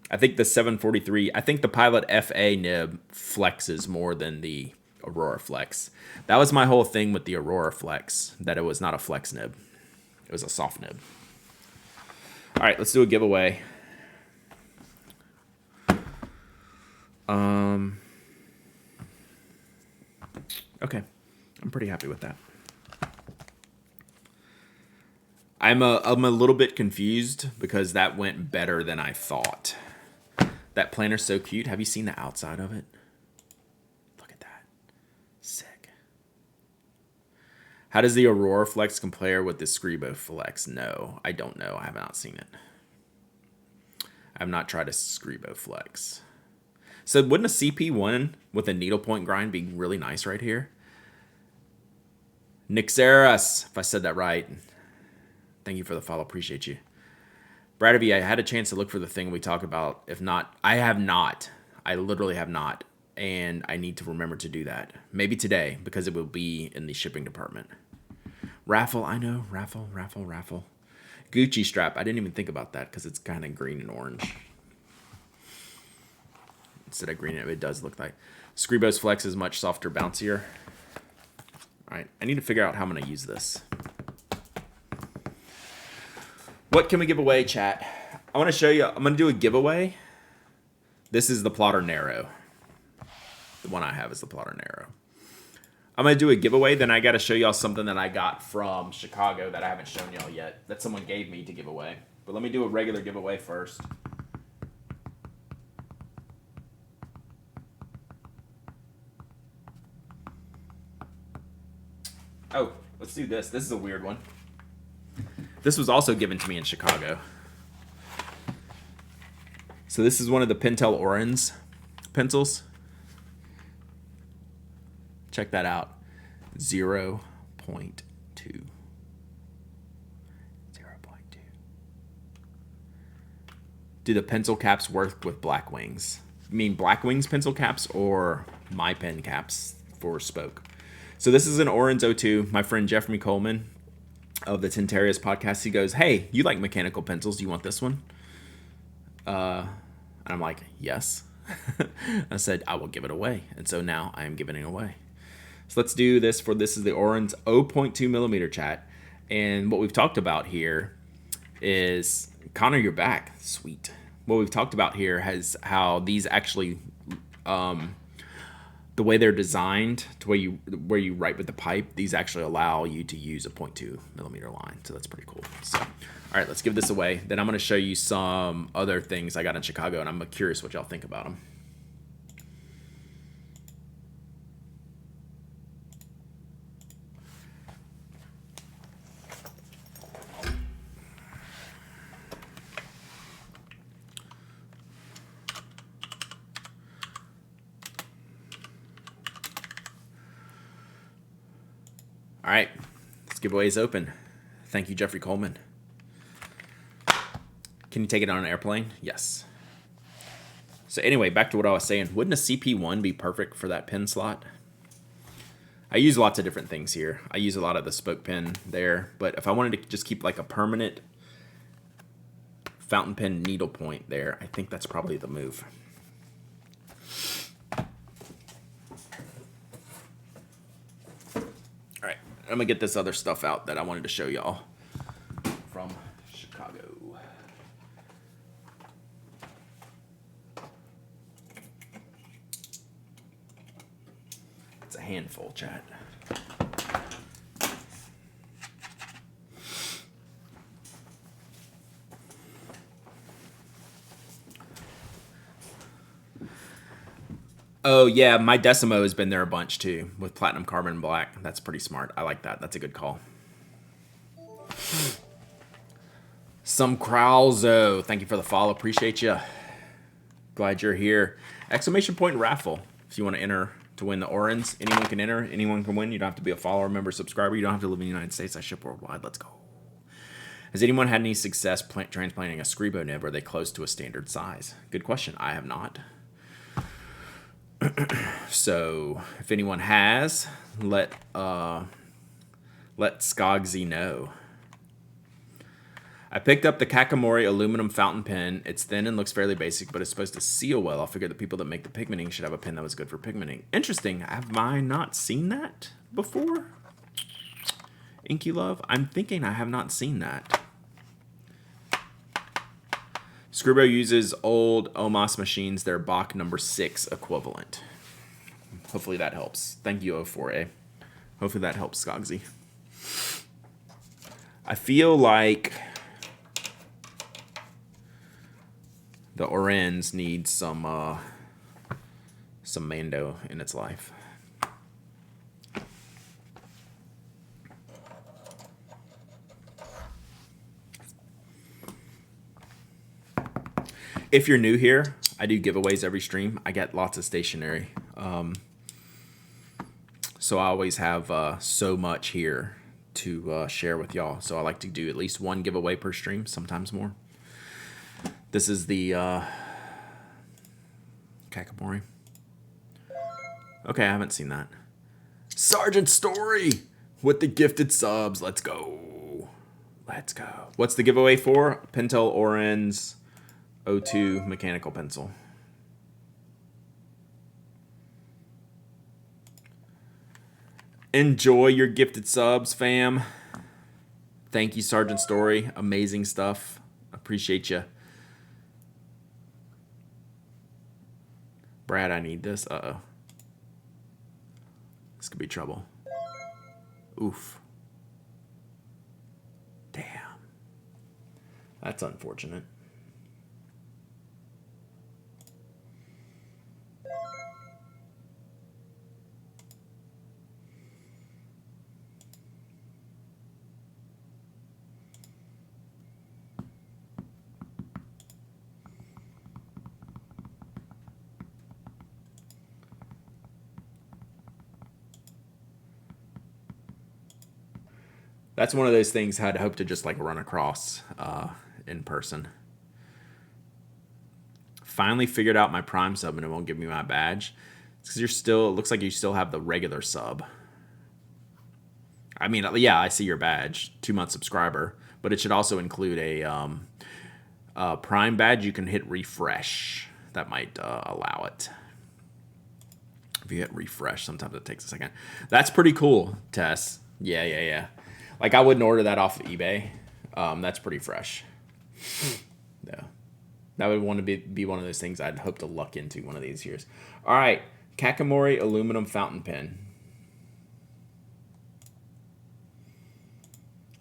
I think the 743, I think the Pilot FA nib flexes more than the Aurora Flex. That was my whole thing with the Aurora Flex, that it was not a flex nib. It was a soft nib. All right, let's do a giveaway. Okay. I'm pretty happy with that. I'm a little bit confused because that went better than I thought. That planner's so cute. Have you seen the outside of it? Look at that. Sick. How does the Aurora Flex compare with the Scribo Flex? No, I don't know. I have not seen it. I have not tried a Scribo Flex. So wouldn't a CP1 with a needlepoint grind be really nice right here? Nixeras, if I said that right. Thank you for the follow. Appreciate you. Brad, I had a chance to look for the thing we talked about. If not, I have not. I literally have not. And I need to remember to do that. Maybe today, because it will be in the shipping department. Raffle, I know. Raffle. Gucci strap. I didn't even think about that because it's kind of green and orange. Instead of green, it does look like. Scribo's Flex is much softer, bouncier. All right, I need to figure out how I'm going to use this. What can we give away, chat? I want to show you. I'm going to do a giveaway. This is the Plotter Narrow. The one I have is the Plotter Narrow. I'm going to do a giveaway. Then I got to show y'all something that I got from Chicago that I haven't shown y'all yet. That someone gave me to give away. But let me do a regular giveaway first. Oh, let's do this. This is a weird one. This was also given to me in Chicago. So this is one of the Pentel Orange pencils. Check that out. 0.2. 0.2. Do the pencil caps work with Black Wings? You mean Black Wings pencil caps or my pen caps for Spoke? So this is an Orange 02. My friend Jeffrey Coleman of the Tintarius podcast, he goes, hey, you like mechanical pencils. Do you want this one? And I'm like, yes. I said, I will give it away. And so now I am giving it away. So let's do this this is the Orange 0.2 millimeter, chat. And what we've talked about here is, Connor, you're back. Sweet. What we've talked about here is how these actually the way they're designed to where you write with the pipe, these actually allow you to use a 0.2 millimeter line. So that's pretty cool. So, all right, let's give this away. Then I'm going to show you some other things I got in Chicago, and I'm curious what y'all think about them. All right, this giveaway is open. Thank you, Jeffrey Coleman. Can you take it on an airplane? Yes. So anyway, back to what I was saying. Wouldn't a CP1 be perfect for that pen slot? I use lots of different things here. I use a lot of the spoke pen there, but if I wanted to just keep like a permanent fountain pen needle point there, I think that's probably the move. I'm gonna get this other stuff out that I wanted to show y'all from Chicago. It's a handful, chat. Oh, yeah, my Decimo has been there a bunch, too, with Platinum Carbon Black. That's pretty smart. I like that. That's a good call. Some Krauzo. Thank you for the follow. Appreciate you. Glad you're here. Exclamation point raffle. If you want to enter to win the Orens, anyone can enter. Anyone can win. You don't have to be a follower, member, subscriber. You don't have to live in the United States. I ship worldwide. Let's go. Has anyone had any success transplanting a Scribo nib? Are they close to a standard size? Good question. I have not. So if anyone has, let Skogsy know. I picked up the Kakamori aluminum fountain pen. It's thin and looks fairly basic, but it's supposed to seal well. I figured the people that make the pigmenting should have a pen that was good for pigmenting. Interesting. Have I not seen that before? Inky Love? I'm thinking I have not seen that. Scribo uses old OMOS machines, their Bach number 6 equivalent. Hopefully that helps. Thank you, O4A. Hopefully that helps, Skogsy. I feel like the Orens needs some Mando in its life. If you're new here, I do giveaways every stream. I get lots of stationery. So I always have so much here to share with y'all. So I like to do at least one giveaway per stream, sometimes more. This is the Kakamori. Okay, I haven't seen that. Sergeant Story with the gifted subs. Let's go. Let's go. What's the giveaway for? Pentel Orens O2 mechanical pencil. Enjoy your gifted subs, fam. Thank you, Sergeant Story. Amazing stuff. Appreciate you. Brad, I need this. Uh-oh. This could be trouble. Oof. Damn. That's unfortunate. That's one of those things I'd hope to just like run across in person. Finally figured out my Prime sub and it won't give me my badge. It's because it looks like you still have the regular sub. I mean, yeah, I see your badge, 2-month subscriber, but it should also include a Prime badge. You can hit refresh. That might allow it. If you hit refresh, sometimes it takes a second. That's pretty cool, Tess. Yeah. Like, I wouldn't order that off of eBay. That's pretty fresh. Yeah. That would want to be one of those things I'd hope to luck into one of these years. All right. Kakamori aluminum fountain pen.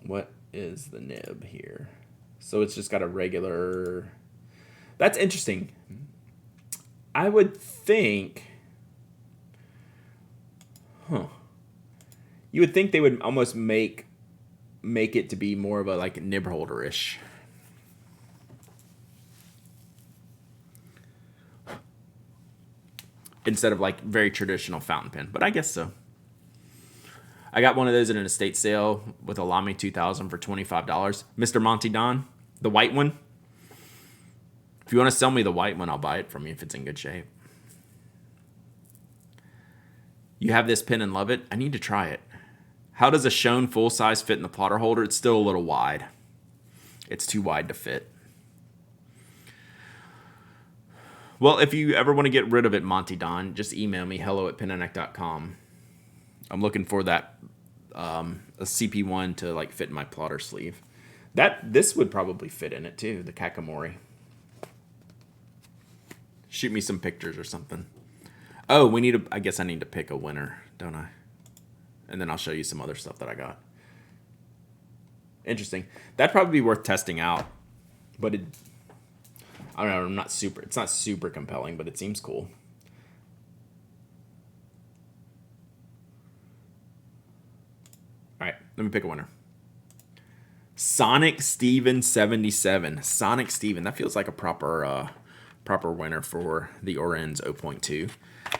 What is the nib here? So it's just got a regular... That's interesting. I would think... Huh. You would think they would almost make it to be more of a like nib holder-ish. Instead of like very traditional fountain pen. But I guess so. I got one of those in an estate sale with a Lamy 2000 for $25. Mr. Monty Don, the white one. If you want to sell me the white one, I'll buy it from you if it's in good shape. You have this pen and love it? I need to try it. How does a Schoen full size fit in the plotter holder? It's still a little wide. It's too wide to fit. Well, if you ever want to get rid of it, Monty Don, just email me, hello@penandneck.com. I'm looking for that a CP1 to like fit in my plotter sleeve. This would probably fit in it too, the Kakamori. Shoot me some pictures or something. Oh, I guess I need to pick a winner, don't I? And then I'll show you some other stuff that I got. Interesting. That'd probably be worth testing out. But I don't know, it's not super compelling, but it seems cool. All right, let me pick a winner. Sonic Steven 77. Sonic Steven. That feels like a proper winner for the Oren's 0.2.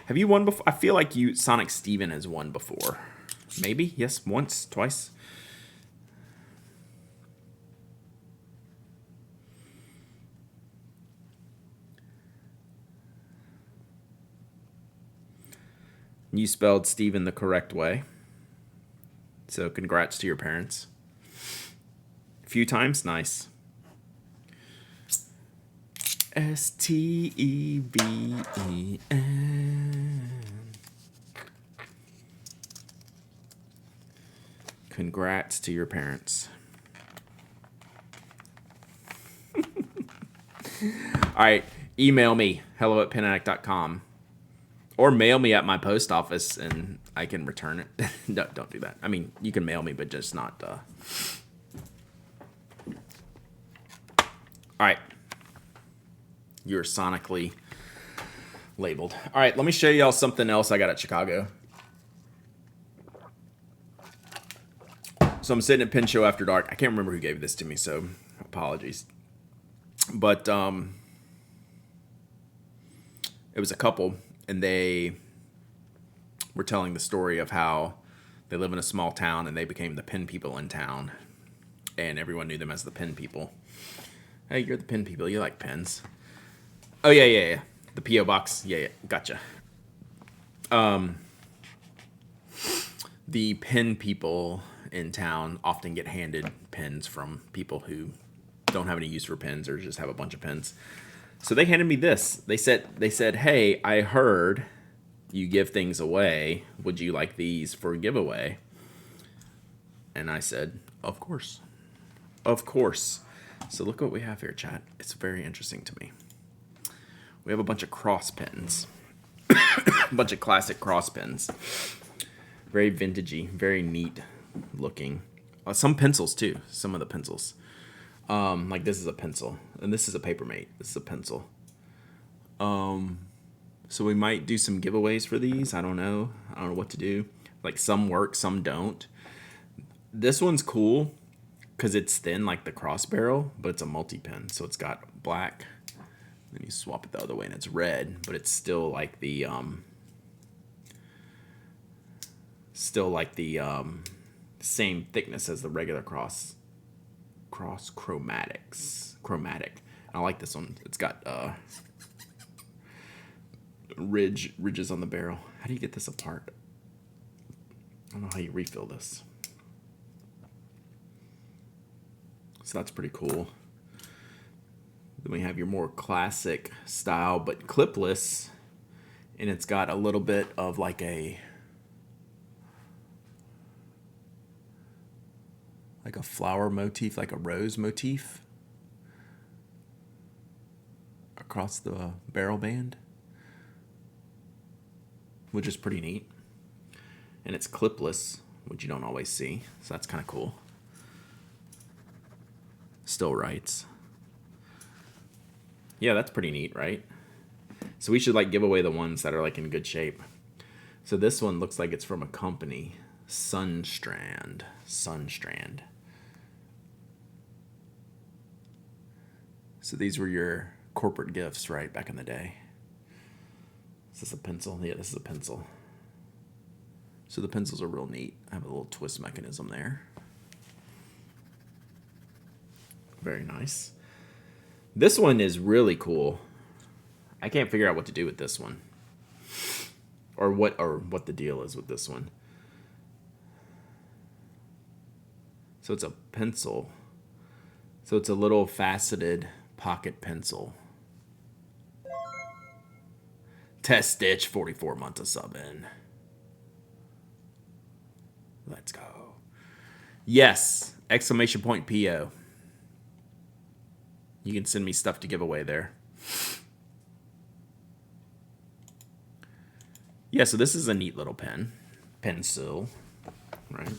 Have you won before? I feel like Sonic Steven has won before. Maybe? Yes, once, twice. You spelled Steven the correct way. So congrats to your parents. A few times, nice. Steven. Congrats to your parents. All right, email me, hello@penandneck.com. Or mail me at my post office and I can return it. No, don't do that. I mean, you can mail me, but just not... All right. You're sonically labeled. All right, let me show y'all something else I got at Chicago. So I'm sitting at Pen Show After Dark. I can't remember who gave this to me, so apologies. But it was a couple, and they were telling the story of how they live in a small town and they became the pen people in town, and everyone knew them as the pen people. Hey, you're the pen people. You like pens. Oh, yeah. The P.O. Box. Yeah, gotcha. The pen people in town often get handed pens from people who don't have any use for pens or just have a bunch of pens. So they handed me this. They said, hey, I heard you give things away. Would you like these for a giveaway? And I said, of course. Of course. So look what we have here, chat. It's very interesting to me. We have a bunch of cross pens. A bunch of classic cross pens. Very vintagey, very neat looking. Some pencils too. Some of the pencils. Like this is a pencil, and this is a Papermate. This is a pencil. So we might do some giveaways for these. I don't know what to do. Like some work, some don't. This one's cool because it's thin like the cross barrel, but it's a multi-pen, so it's got black. Then you swap it the other way and it's red, but it's still like the same thickness as the regular cross chromatic. I like this one. It's got ridges on the barrel. How do you get this apart? I don't know how you refill this. So that's pretty cool. Then we have your more classic style, but clipless, and it's got a little bit of like a flower motif, like a rose motif across the barrel band. which is pretty neat. And it's clipless, which you don't always see. So that's kind of cool. Still writes. Yeah, that's pretty neat, right? So we should like give away the ones that are like in good shape. So this one looks like it's from a company, Sunstrand. Sunstrand. So these were your corporate gifts, right, back in the day. Is this a pencil? Yeah, this is a pencil. So the pencils are real neat. I have a little twist mechanism there. Very nice. This one is really cool. I can't figure out what to do with this one. Or what the deal is with this one. So it's a pencil. So it's a little faceted pocket pencil. Test Stitch, 44 months of subbing. Let's go. Yes! Exclamation point PO. You can send me stuff to give away there. Yeah, so this is a neat little pen. Pencil. Right?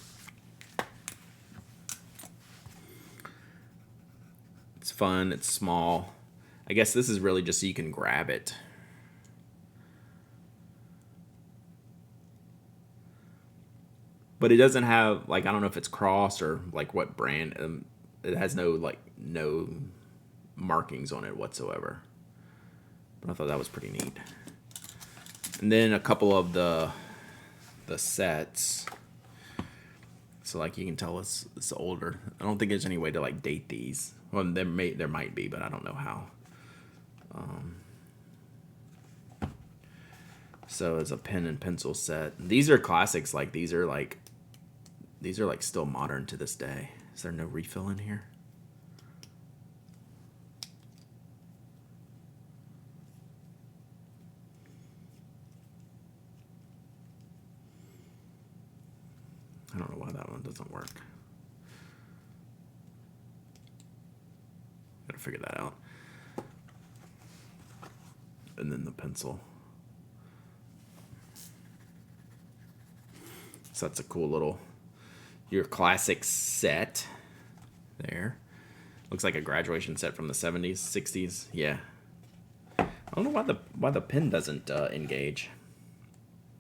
It's fun. It's small. I guess this is really just so you can grab it. But it doesn't have, like, I don't know if it's crossed or, like, what brand. It has no markings on it whatsoever. But I thought that was pretty neat. And then a couple of the sets. So, like, you can tell it's older. I don't think there's any way to, like, date these. Well, there might be, but I don't know how. So it's a pen and pencil set. These are classics. Like, these are like still modern to this day. Is there no refill in here? I don't know why that one doesn't work. Gotta figure that out. And then the pencil. So that's a cool little, your classic set there. Looks like a graduation set from the 70s, 60s. Yeah. I don't know why the pen doesn't engage.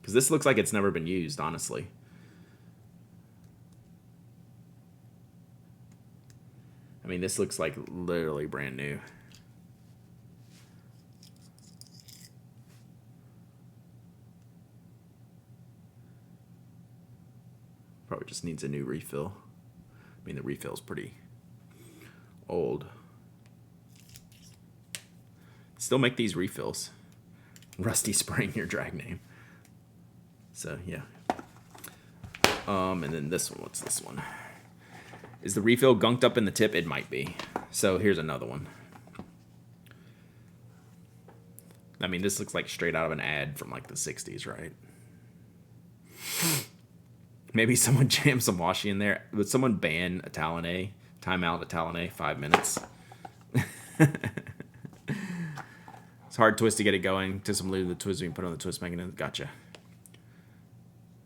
Because this looks like it's never been used, honestly. I mean, this looks like literally brand new. Probably just needs a new refill. I mean, the refill's pretty old. Still make these refills. Rusty spraying your drag name. So, yeah. And then this one, what's this one? Is the refill gunked up in the tip? It might be. So here's another one. I mean, this looks like straight out of an ad from like the 60s, right? Maybe someone jammed some washi in there. Would someone ban Italian timeout Italian 5 minutes? It's hard twist to get it going. To some lube, the twist we can put on the twist mechanism. Gotcha.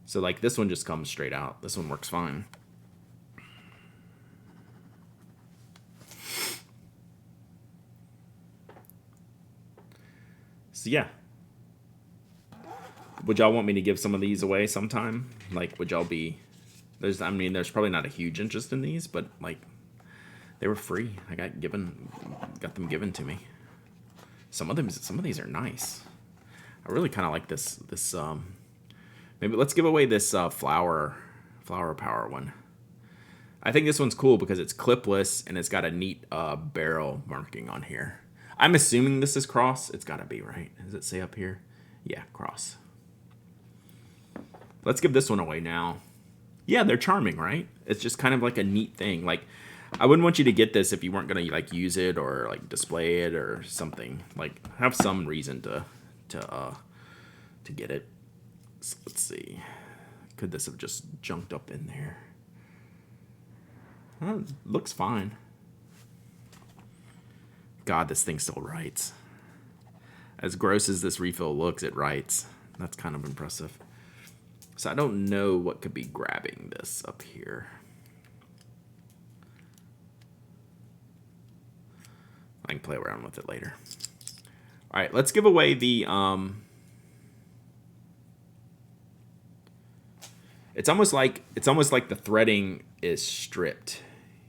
So like this one just comes straight out. This one works fine. So yeah. Would y'all want me to give some of these away sometime? Like, would y'all be... there's probably not a huge interest in these, but, like, they were free. I got them given to me. Some of these are nice. I really kind of like this, maybe let's give away this flower power one. I think this one's cool because it's clipless and it's got a neat barrel marking on here. I'm assuming this is cross. It's got to be, right? Does it say up here? Yeah, cross. Let's give this one away now. Yeah, they're charming, right? It's just kind of like a neat thing. Like, I wouldn't want you to get this if you weren't going to, like, use it or, like, display it or something. Like, have some reason to get it. So let's see. Could this have just junked up in there? Looks fine. God, this thing still writes. As gross as this refill looks, it writes. That's kind of impressive. So I don't know what could be grabbing this up here. I can play around with it later. All right, let's give away the... It's almost like the threading is stripped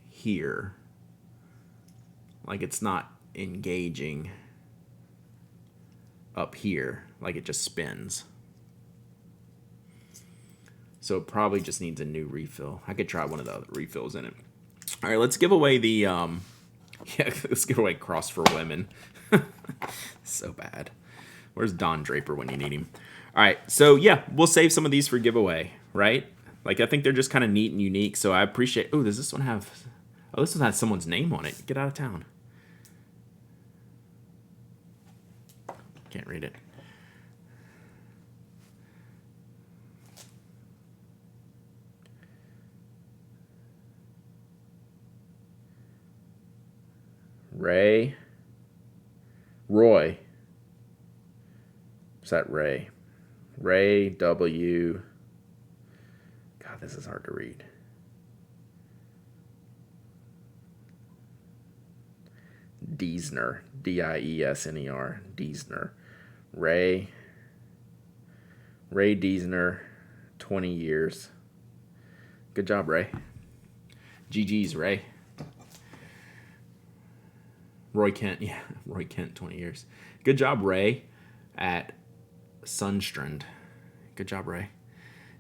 here. Like it's not engaging up here. Like it just spins. So it probably just needs a new refill. I could try one of the other refills in it. All right, let's give away the... Yeah, let's give away Cross for Women. So bad. Where's Don Draper when you need him? All right, so yeah, we'll save some of these for giveaway, right? Like, I think they're just kind of neat and unique, so I appreciate... Oh, does this one have... Oh, this one has someone's name on it. Get out of town. Can't read it. Roy. Is that Ray? Ray W. God, this is hard to read. Diesner. Diesner. Diesner. Ray Diesner. 20 years. Good job, Ray. GG's, Ray. Roy Kent, yeah, Roy Kent, 20 years. Good job, Ray, at Sunstrand. Good job, Ray.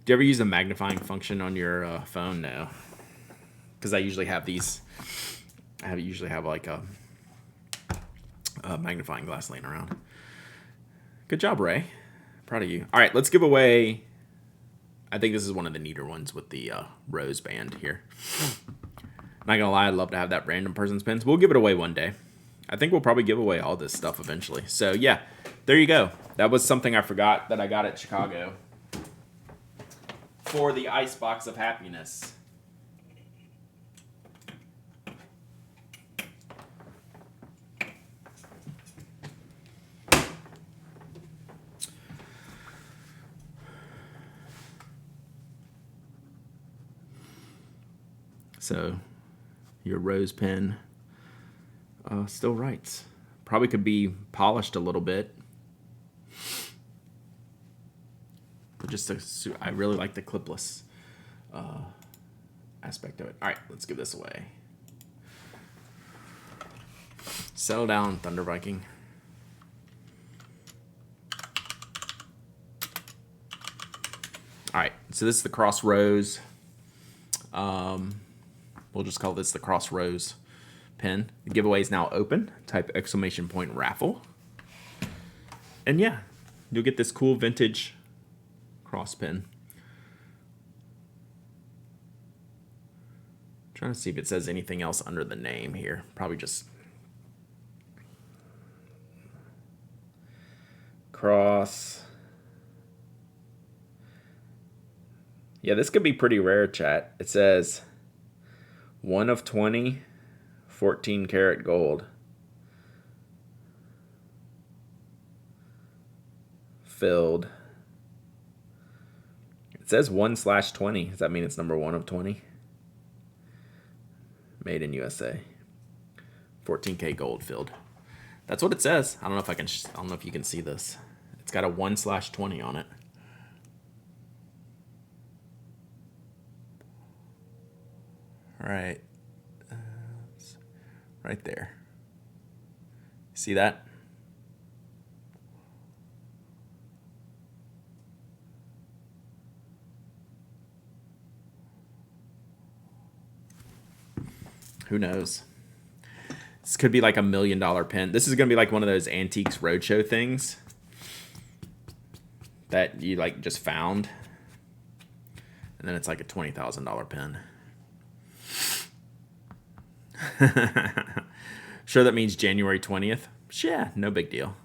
Do you ever use the magnifying function on your phone? No. Because I usually have these. I usually have like a magnifying glass laying around. Good job, Ray. Proud of you. All right, let's give away. I think this is one of the neater ones with the rose band here. Not gonna lie, I'd love to have that random person's pins. We'll give it away one day. I think we'll probably give away all this stuff eventually. So yeah, there you go. That was something I forgot that I got at Chicago for the Icebox of Happiness. So your rose pen still writes. Probably could be polished a little bit. But I really like the clipless aspect of it. All right, let's give this away. Settle down, Thunder Viking. All right, so this is the Crossroads. We'll just call this the Crossroads pen. The giveaway is now open. Type ! raffle. And yeah, you'll get this cool vintage cross pen. Trying to see if it says anything else under the name here. Probably just Cross. Yeah, this could be pretty rare, chat. It says 1 of 20, 14 karat gold. Filled. It says 1/20. Does that mean it's number 1 of 20? Made in USA. 14K gold filled. That's what it says. I don't know if I don't know if you can see this. It's got a 1/20 on it. Right. Right there. See that? Who knows? This could be like $1 million pen. This is going to be like one of those Antiques Roadshow things that you like just found. And then it's like a $20,000 pen. Sure, that means January 20th. Yeah, no big deal.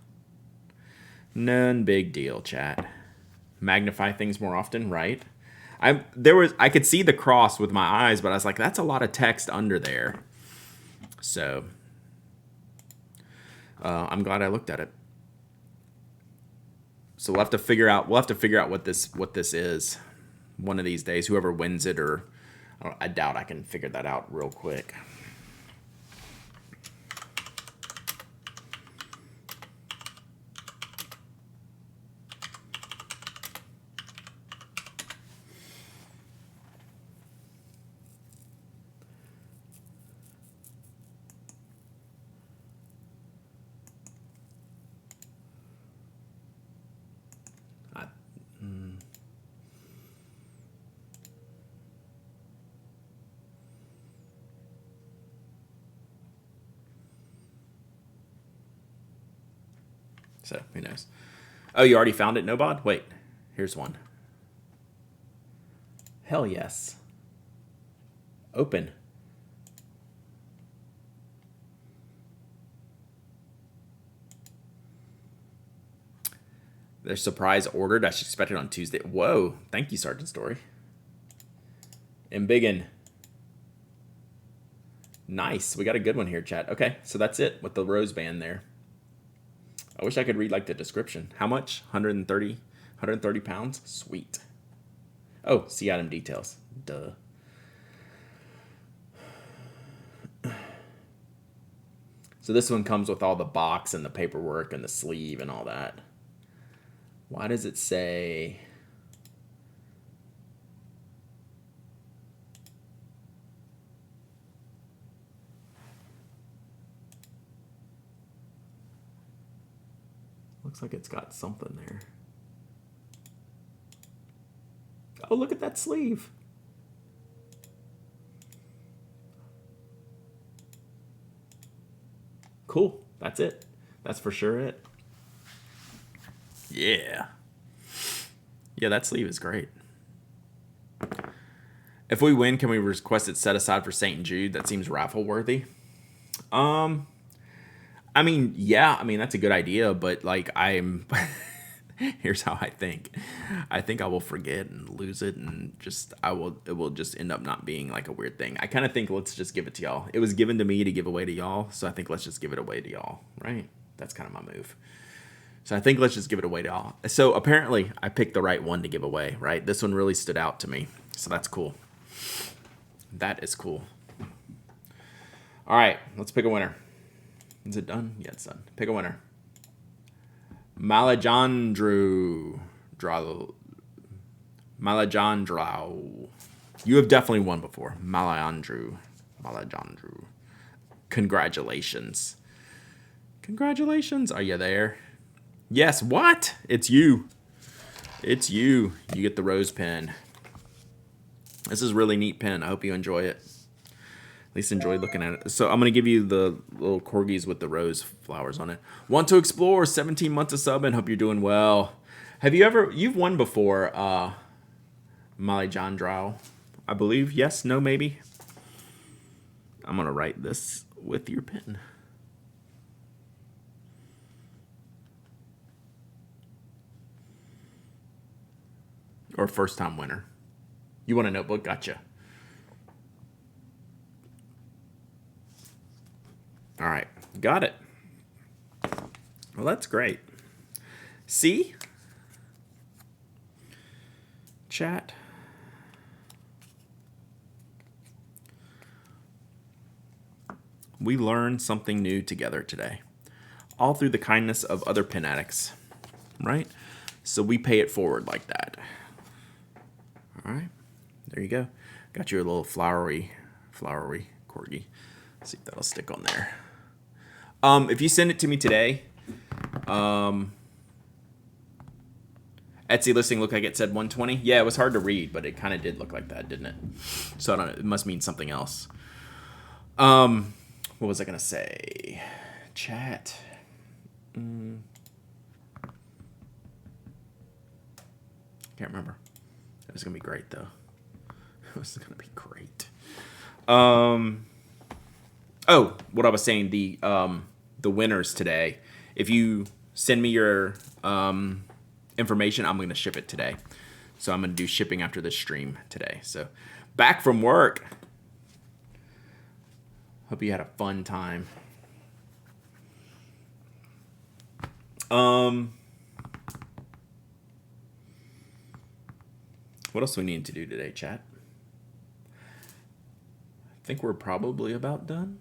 None big deal, chat. Magnify things more often, right? I could see the cross with my eyes, but I was like, that's a lot of text under there. So I'm glad I looked at it. So we'll have to figure out what this is one of these days. Whoever wins it, or I doubt I can figure that out real quick. So, who knows? Oh, you already found it, Nobod? Wait, here's one. Hell yes. Open. Their surprise ordered. I should expect it on Tuesday. Whoa. Thank you, Sergeant Story. And Biggin. Nice. We got a good one here, chat. Okay, so that's it with the rose band there. I wish I could read like the description. How much? 130 pounds? Sweet. Oh, see item details. Duh. So this one comes with all the box and the paperwork and the sleeve and all that. Why does it say... Looks like it's got something there. Oh, look at that sleeve. Cool. That's it. That's for sure it. Yeah. Yeah, that sleeve is great. If we win, can we request it set aside for St. Jude? That seems raffle worthy. I mean, yeah, I mean, that's a good idea, but like here's how I think. I think I will forget and lose it, and it will just end up not being like a weird thing. I kind of think let's just give it to y'all. It was given to me to give away to y'all, so I think let's just give it away to y'all, right? That's kind of my move. So I think let's just give it away to y'all. So apparently I picked the right one to give away, right? This one really stood out to me, so that's cool. That is cool. All right, let's pick a winner. Is it done? Yeah, it's done. Pick a winner. Malajandrau. You have definitely won before. Malajandru. Congratulations. Congratulations. Are you there? Yes. What? It's you. It's you. You get the rose pen. This is a really neat pen. I hope you enjoy it. At least enjoy looking at it. So I'm going to give you the little corgis with the rose flowers on it. Want to explore? 17 months of sub and hope you're doing well. You've won before, Malajandrau, I believe. Yes, no, maybe. I'm going to write this with your pen. Or first time winner. You want a notebook? Gotcha. All right, got it. Well, that's great. See? Chat. We learned something new together today. All through the kindness of other pen addicts, right? So we pay it forward like that. All right, there you go. Got you a little flowery corgi. Let's see if that'll stick on there. If you send it to me today, Etsy listing looked like it said 120. Yeah, it was hard to read, but it kind of did look like that, didn't it? So I don't know. It must mean something else. What was I gonna say? Chat. Can't remember. It was gonna be great though. It was gonna be great. Oh, what I was saying, the winners today. If you send me your information, I'm going to ship it today. So I'm going to do shipping after this stream today. So back from work. Hope you had a fun time. What else do we need to do today, chat? I think we're probably about done.